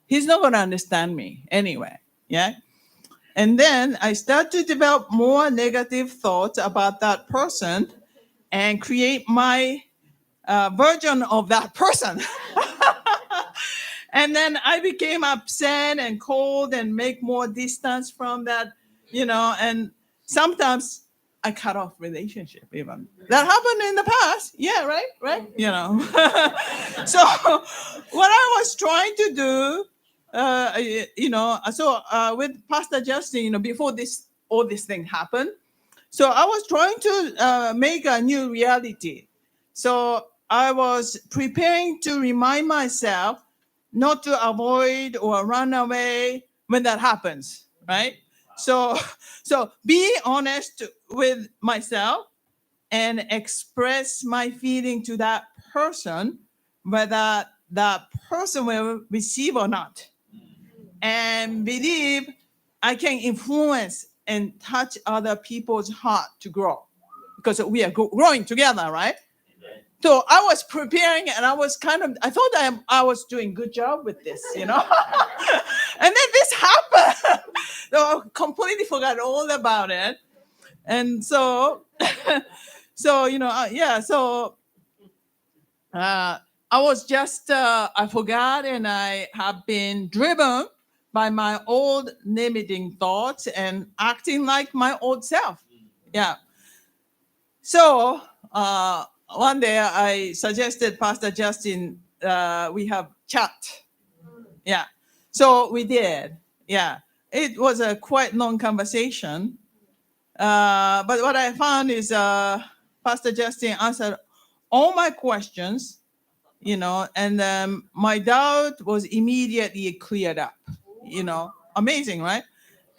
he's not going to understand me anyway. Yeah. And then I start to develop more negative thoughts about that person and create my version of that person. And then I became upset and cold and make more distance from that, and sometimes I cut off relationship even. That happened in the past. Yeah, right? So what I was trying to do, with Pastor Justin, before all this thing happened, so I was trying to make a new reality. So I was preparing to remind myself not to avoid or run away when that happens, right? So be honest with myself and express my feeling to that person, whether that person will receive or not. And believe I can influence and touch other people's heart to grow, because we are growing together, right? So I was preparing, and I thought I was doing good job with this, and then this happened. So I completely forgot all about it. And so, I was just, I forgot, and I have been driven by my old limiting thoughts and acting like my old self. Yeah. So one day I suggested Pastor Justin, we have chat. Yeah. So we did. Yeah. It was a quite long conversation. But what I found is Pastor Justin answered all my questions, and my doubt was immediately cleared up, amazing, right?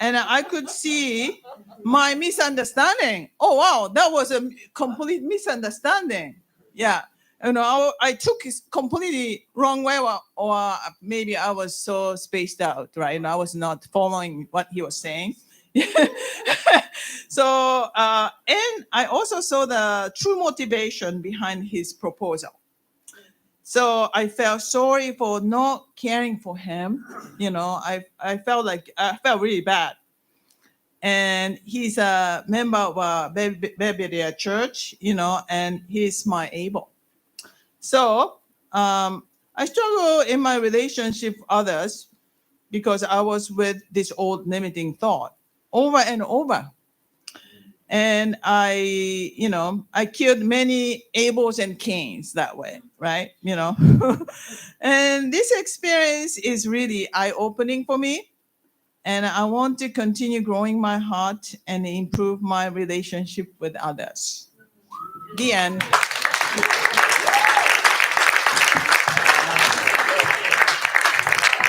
And I could see my misunderstanding. Oh, wow, that was a complete misunderstanding. Yeah. I took it completely wrong way, or maybe I was so spaced out, right? And I was not following what he was saying. So, and I also saw the true motivation behind his proposal. So I felt sorry for not caring for him. I felt really bad. And he's a member of Belvedere Church, and he's my able. So I struggle in my relationship with others because I was with this old limiting thought over and over. And I killed many Abels and Cains that way, right? And this experience is really eye-opening for me. And I want to continue growing my heart and improve my relationship with others. The end.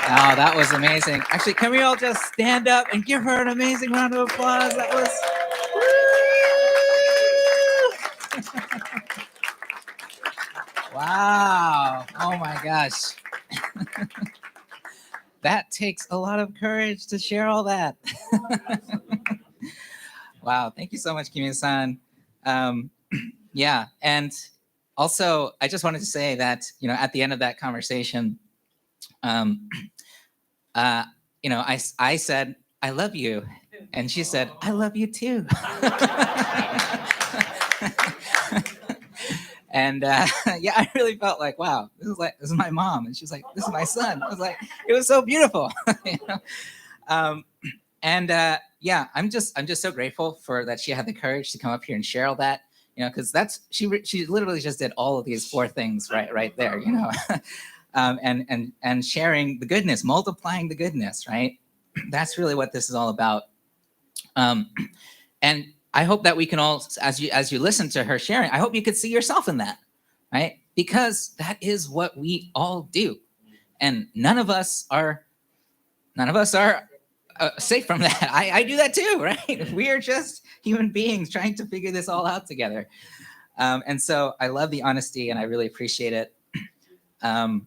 Wow, that was amazing. Actually, can we all just stand up and give her an amazing round of applause? That was. Wow. Oh my gosh. That takes a lot of courage to share all that. Wow. Thank you so much, Kimi-san. Yeah. And also, I just wanted to say that, at the end of that conversation, I said, I love you. And she said, I love you too. And yeah, I really felt like, wow, this is my mom. And she was like, this is my son. I was like, it was so beautiful. Yeah, I'm just so grateful for that she had the courage to come up here and share all that, because she literally just did all of these 4 things right there, and sharing the goodness, multiplying the goodness, right? That's really what this is all about. And I hope that we can all, as you listen to her sharing, I hope you could see yourself in that, right? Because that is what we all do, and none of us are safe from that. I do that too, right? We are just human beings trying to figure this all out together. And so I love the honesty, and I really appreciate it. And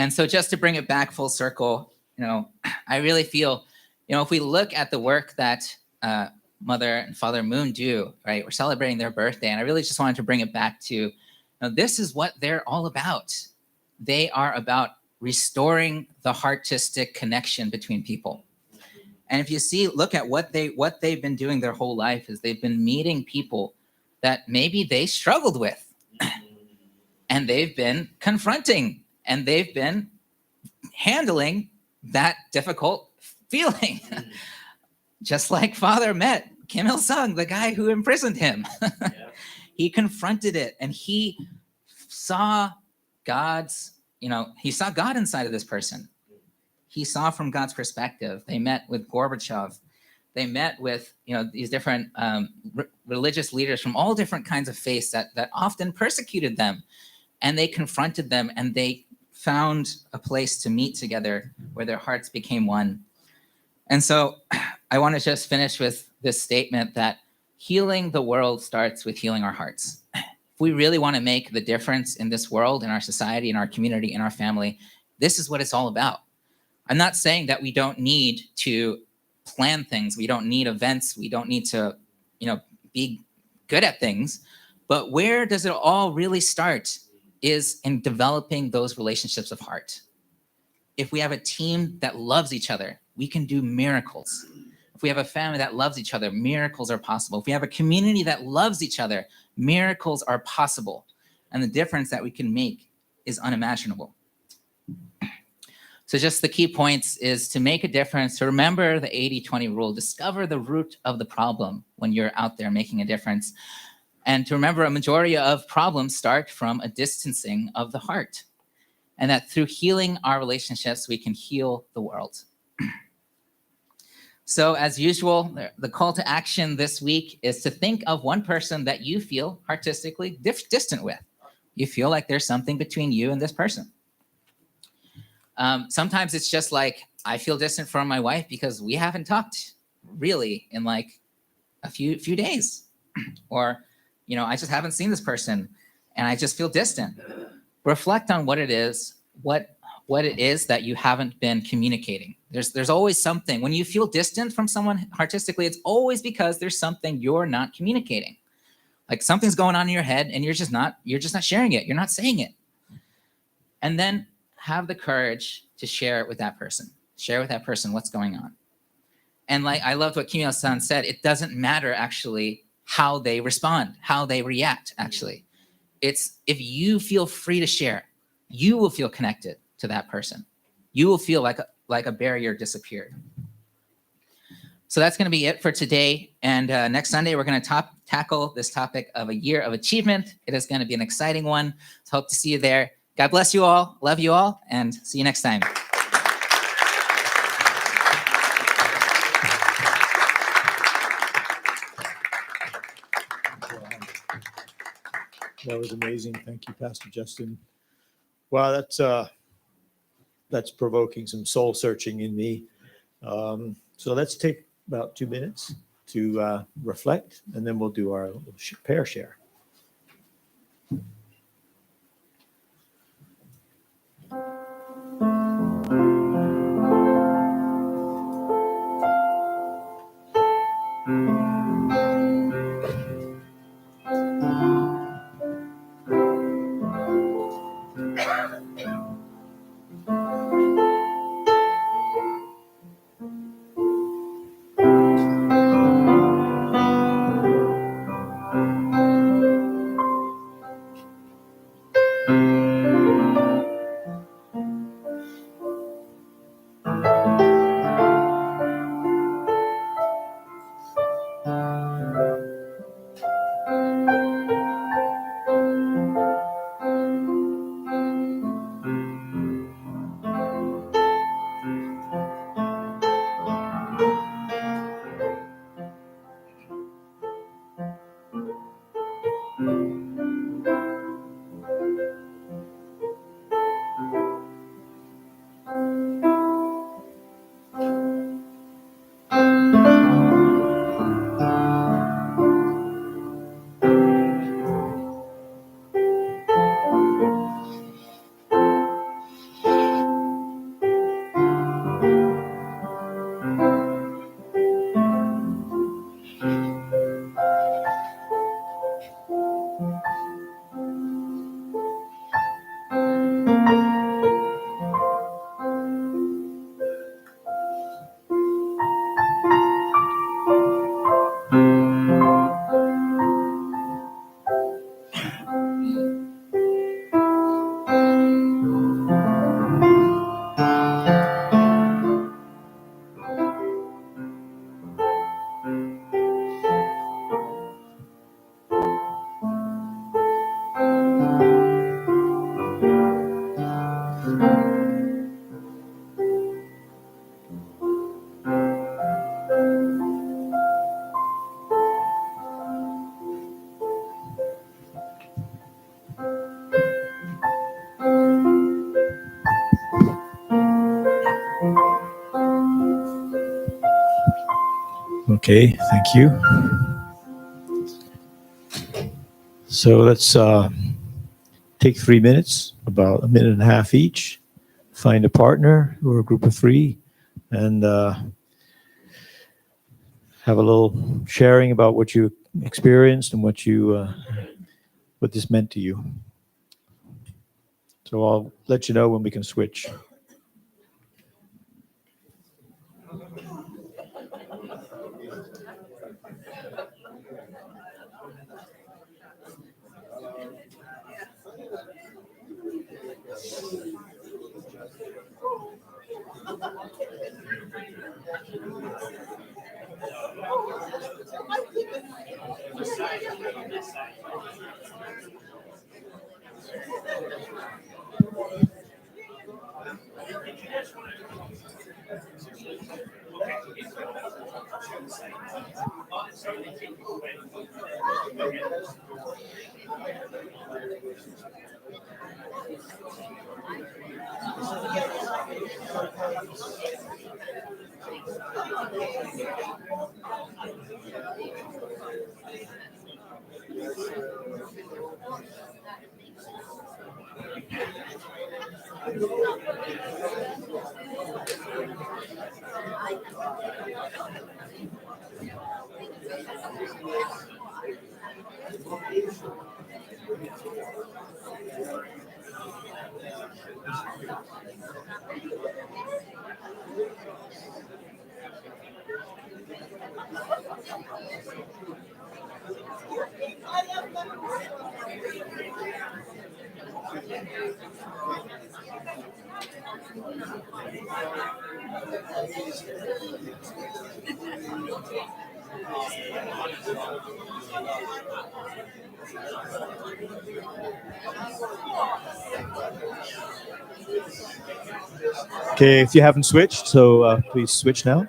so just to bring it back full circle, I really feel, if we look at the work that Mother and Father Moon do, right? We're celebrating their birthday, and I really just wanted to bring it back to, this is what they're all about. They are about restoring the heartistic connection between people. And if you look at what they've been doing their whole life, is they've been meeting people that maybe they struggled with, and they've been confronting, and they've been handling that difficult feeling. Just like Father met Kim Il-sung, the guy who imprisoned him. Yeah. He confronted it, and he saw God inside of this person. He saw from God's perspective. They met with Gorbachev. They met with these different religious leaders from all different kinds of faiths that often persecuted them, and they confronted them, and they found a place to meet together where their hearts became one. And so I want to just finish with this statement that healing the world starts with healing our hearts. If we really want to make the difference in this world, in our society, in our community, in our family, this is what it's all about. I'm not saying that we don't need to plan things. We don't need events. We don't need to, be good at things. But where does it all really start is in developing those relationships of heart. If we have a team that loves each other, we can do miracles. If we have a family that loves each other, miracles are possible. If we have a community that loves each other, miracles are possible. And the difference that we can make is unimaginable. So just the key points is to make a difference, to remember the 80-20 rule, discover the root of the problem when you're out there making a difference. And to remember a majority of problems start from a distancing of the heart. And that through healing our relationships, we can heal the world. So as usual, the call to action this week is to think of one person that you feel artistically distant with. You feel like there's something between you and this person. Sometimes it's just like, I feel distant from my wife because we haven't talked really in like a few days. Or, I just haven't seen this person and I just feel distant. Reflect on what it is, what it is that you haven't been communicating. There's always something. When you feel distant from someone artistically, it's always because there's something you're not communicating. Like something's going on in your head and you're just not sharing it. You're not saying it. And then have the courage to share it with that person. Share with that person what's going on. And like I loved what Kim Il-sung said, it doesn't matter actually how they respond, how they react actually. It's if you feel free to share, you will feel connected to that person. You will feel like a barrier disappeared. So that's going to be it for today. And next Sunday, we're going to tackle this topic of a year of achievement. It is going to be an exciting one. So hope to see you there. God bless you all. Love you all. And see you next time. That was amazing. Thank you, Pastor Justin. Wow, that's provoking some soul searching in me. So let's take about 2 minutes to reflect, and then we'll do our little pair share. Okay, thank you. So let's take 3 minutes, about a minute and a half each, find a partner or a group of three, and have a little sharing about what you experienced and what this meant to you. So I'll let you know when we can switch. Okay, if you haven't switched, so please switch now.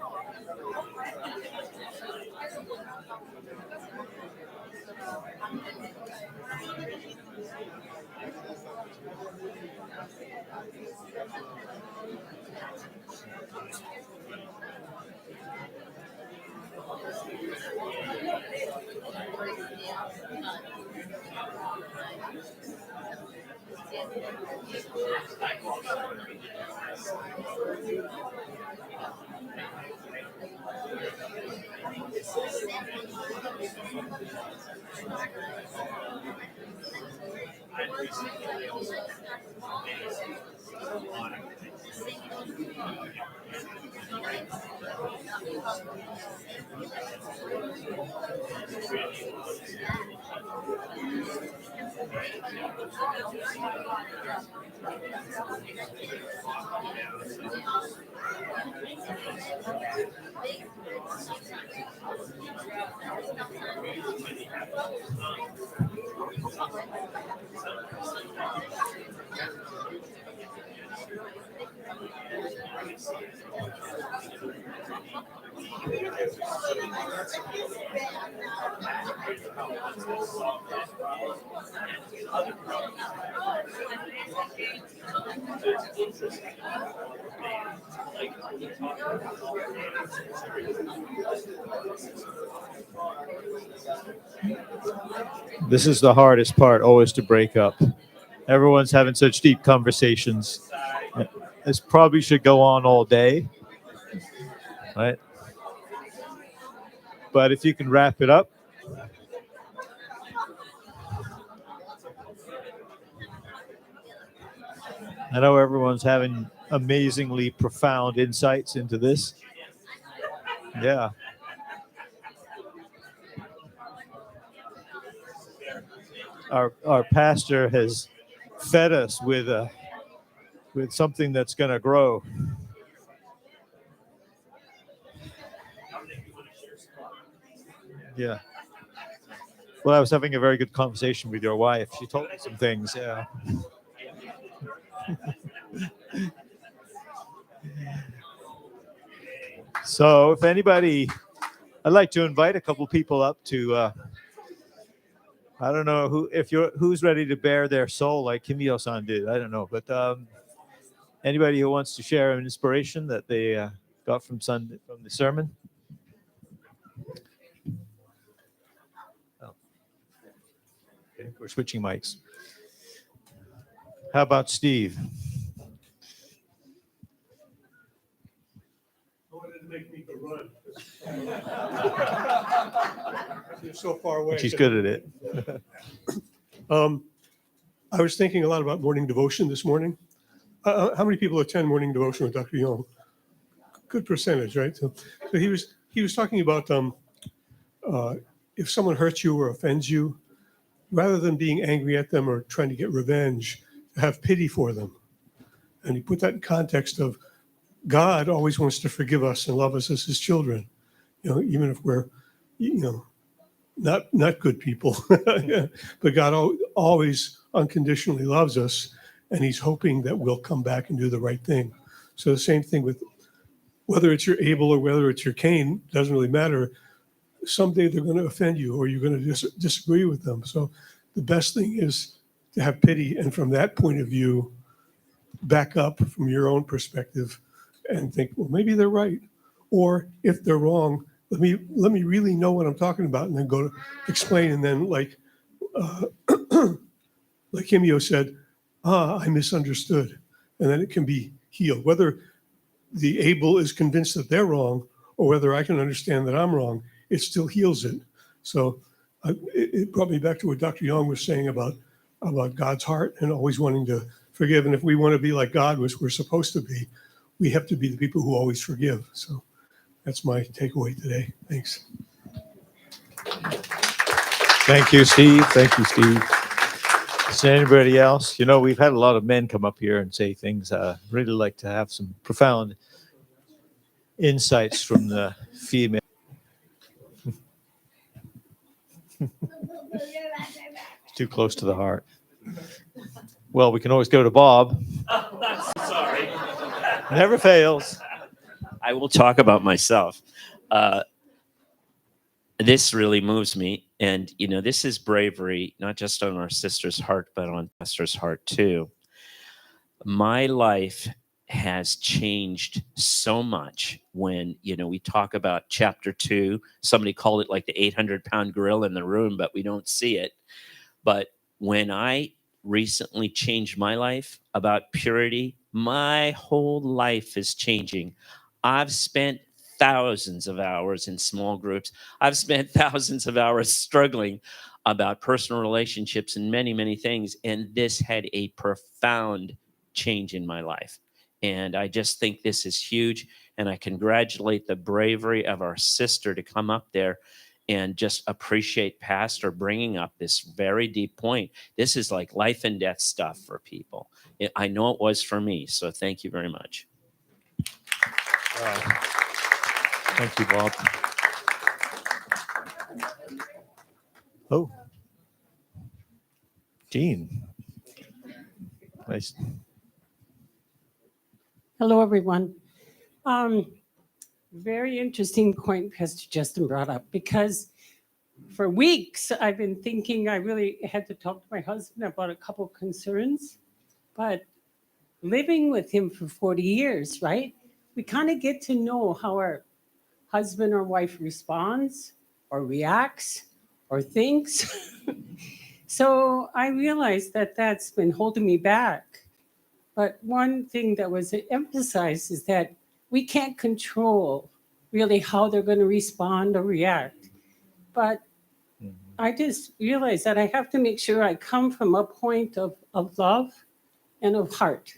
This is the hardest part, always to break up. Everyone's having such deep conversations. This probably should go on all day, right? But if you can wrap it up. I know everyone's having amazingly profound insights into this. Yeah. Our pastor has fed us with something that's going to grow. Yeah. Well, I was having a very good conversation with your wife. She told me some things. Yeah. So, if anybody, I'd like to invite a couple people up to. I don't know who's ready to bear their soul like Kimio-san did. I don't know, but anybody who wants to share an inspiration that they got from the sermon. Oh. Okay, we're switching mics. How about Steve? Wanted to make me go run. You're so far away. She's good at it. I was thinking a lot about morning devotion this morning. How many people attend morning devotion with Dr. Young? Good percentage, right? So he was talking about if someone hurts you or offends you, rather than being angry at them or trying to get revenge, have pity for them. And he put that in context of God always wants to forgive us and love us as his children, even if we're, not good people. But God always unconditionally loves us, and he's hoping that we'll come back and do the right thing. So the same thing with whether it's your Abel or whether it's your Cain, doesn't really matter. Someday they're going to offend you or you're going to disagree with them. So the best thing is to have pity, and from that point of view, back up from your own perspective and think, well, maybe they're right. Or if they're wrong, let me really know what I'm talking about, and then go to explain. And then like Kimio said, I misunderstood. And then it can be healed. Whether the Abel is convinced that they're wrong or whether I can understand that I'm wrong, it still heals it. So it brought me back to what Dr. Young was saying about God's heart and always wanting to forgive. And if we want to be like God, which we're supposed to be, we have to be the people who always forgive. So that's my takeaway today. Thanks. Thank you, Steve. Thank you, Steve. Is there anybody else? We've had a lot of men come up here and say things. Really like to have some profound insights from the female. Too close to the heart. Well, we can always go to Bob. Oh, I'm sorry. Never fails. I will talk about myself. This really moves me. And, you know, this is bravery, not just on our sister's heart, but on Pastor's heart too. My life has changed so much when, you know, we talk about chapter 2. Somebody called it like the 800-pound gorilla in the room, but we don't see it. But when I recently changed my life about purity, my whole life is changing. I've spent thousands of hours in small groups. I've spent thousands of hours struggling about personal relationships and many, many things. And this had a profound change in my life. And I just think this is huge. And I congratulate the bravery of our sister to come up there and just appreciate Pastor bringing up this very deep point. This is like life and death stuff for people. I know it was for me. So thank you very much. Thank you, Bob. Oh, Jean. Nice. Hello, everyone. Very interesting point Pastor Justin brought up, because for weeks I've been thinking I really had to talk to my husband about a couple of concerns, but living with him for 40 years, right? We kind of get to know how our husband or wife responds or reacts or thinks. So I realized that that's been holding me back. But one thing that was emphasized is that we can't control really how they're going to respond or react. But I just realized that I have to make sure I come from a point of love and of heart,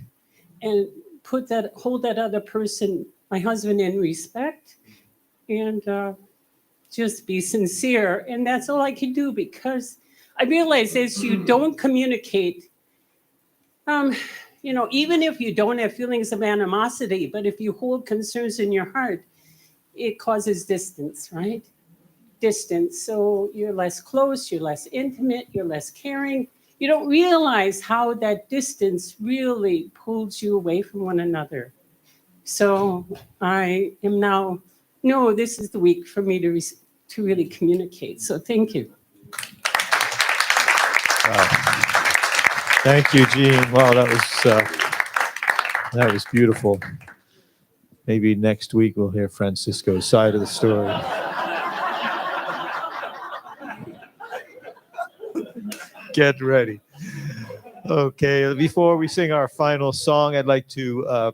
and hold that other person, my husband, in respect, and just be sincere. And that's all I can do, because I realize as you don't communicate, you know, even if you don't have feelings of animosity, but if you hold concerns in your heart, it causes distance, right? Distance. So you're less close, you're less intimate, you're less caring. You don't realize how that distance really pulls you away from one another. So I am now, no, this is the week for me to really communicate. So thank you. Thank you, Jean. Wow, that was beautiful. Maybe next week we'll hear Francisco's side of the story. Get ready. Okay, before we sing our final song, I'd like to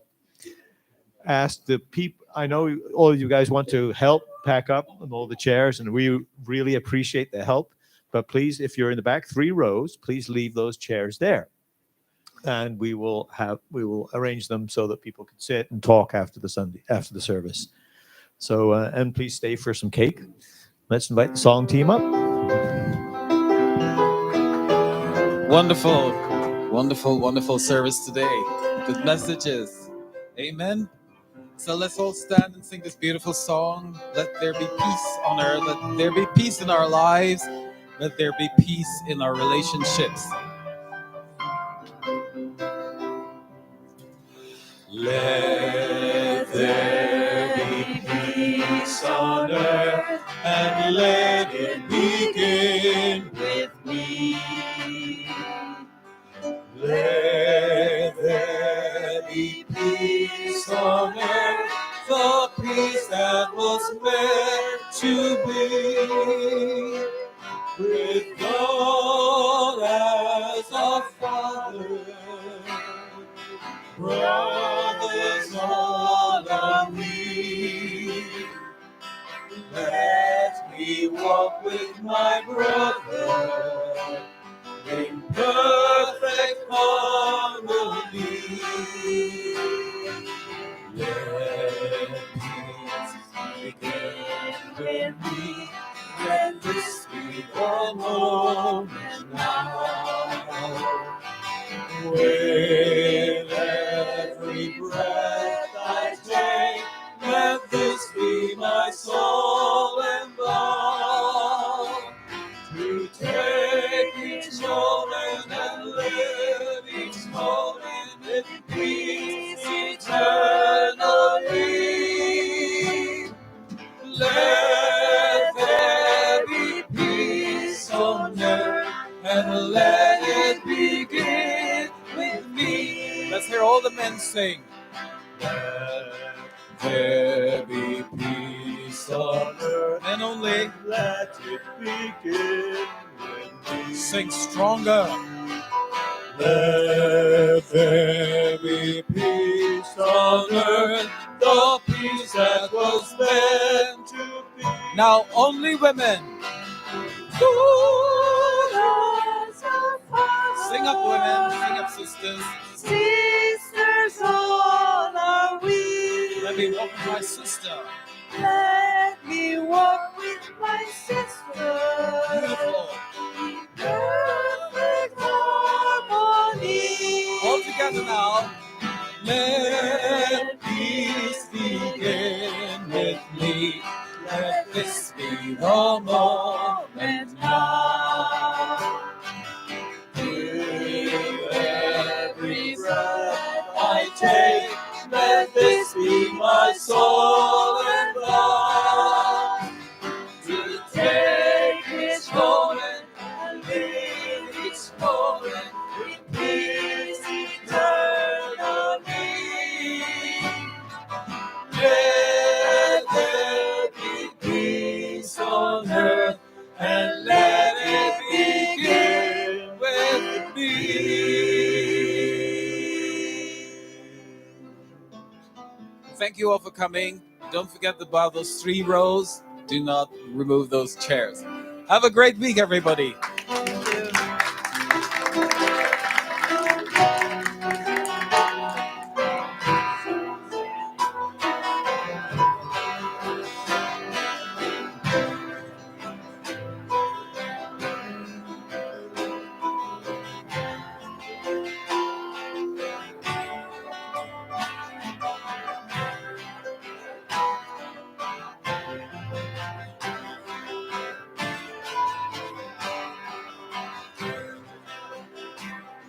ask the people. I know all of you guys want to help pack up on all the chairs, and we really appreciate the help. But please, if you're in the back 3 rows, please leave those chairs there. And we will arrange them so that people can sit and talk after the service. So, and please stay for some cake. Let's invite the song team up. Wonderful, wonderful, wonderful service today. Good messages. Amen. So let's all stand and sing this beautiful song. Let there be peace on earth. Let there be peace in our lives. Let there be peace in our relationships. Let there be peace on earth, and let it begin with me. Let there be peace on earth, the peace that was meant to be. With God as our Father, brothers all are we. Let me walk with my brother in perfect harmony. Let peace begin with me. Let this be the moment now. With every breath I take, let this with peace eternally. Let there be peace on earth, and let it begin with me. Let's hear all the men sing. Let there be peace on earth, and only let it begin with me. Sing stronger. Let there be peace on earth, the peace that was meant to be. Now only women. Sing up, women. Sing up, sisters. Sisters, all are we. Let me walk with my sister. Let me walk with my sister. Beautiful. Perfect harmony. All together now. Let peace begin with me. Let this be the moment now. With every breath I take, let this be my soul and love. To take this moment and live each moment with peace eternally. Let there be peace on earth, and let it begin with me. Thank you all for coming. Don't forget about those 3 rows. Do not remove those chairs. Have a great week, everybody.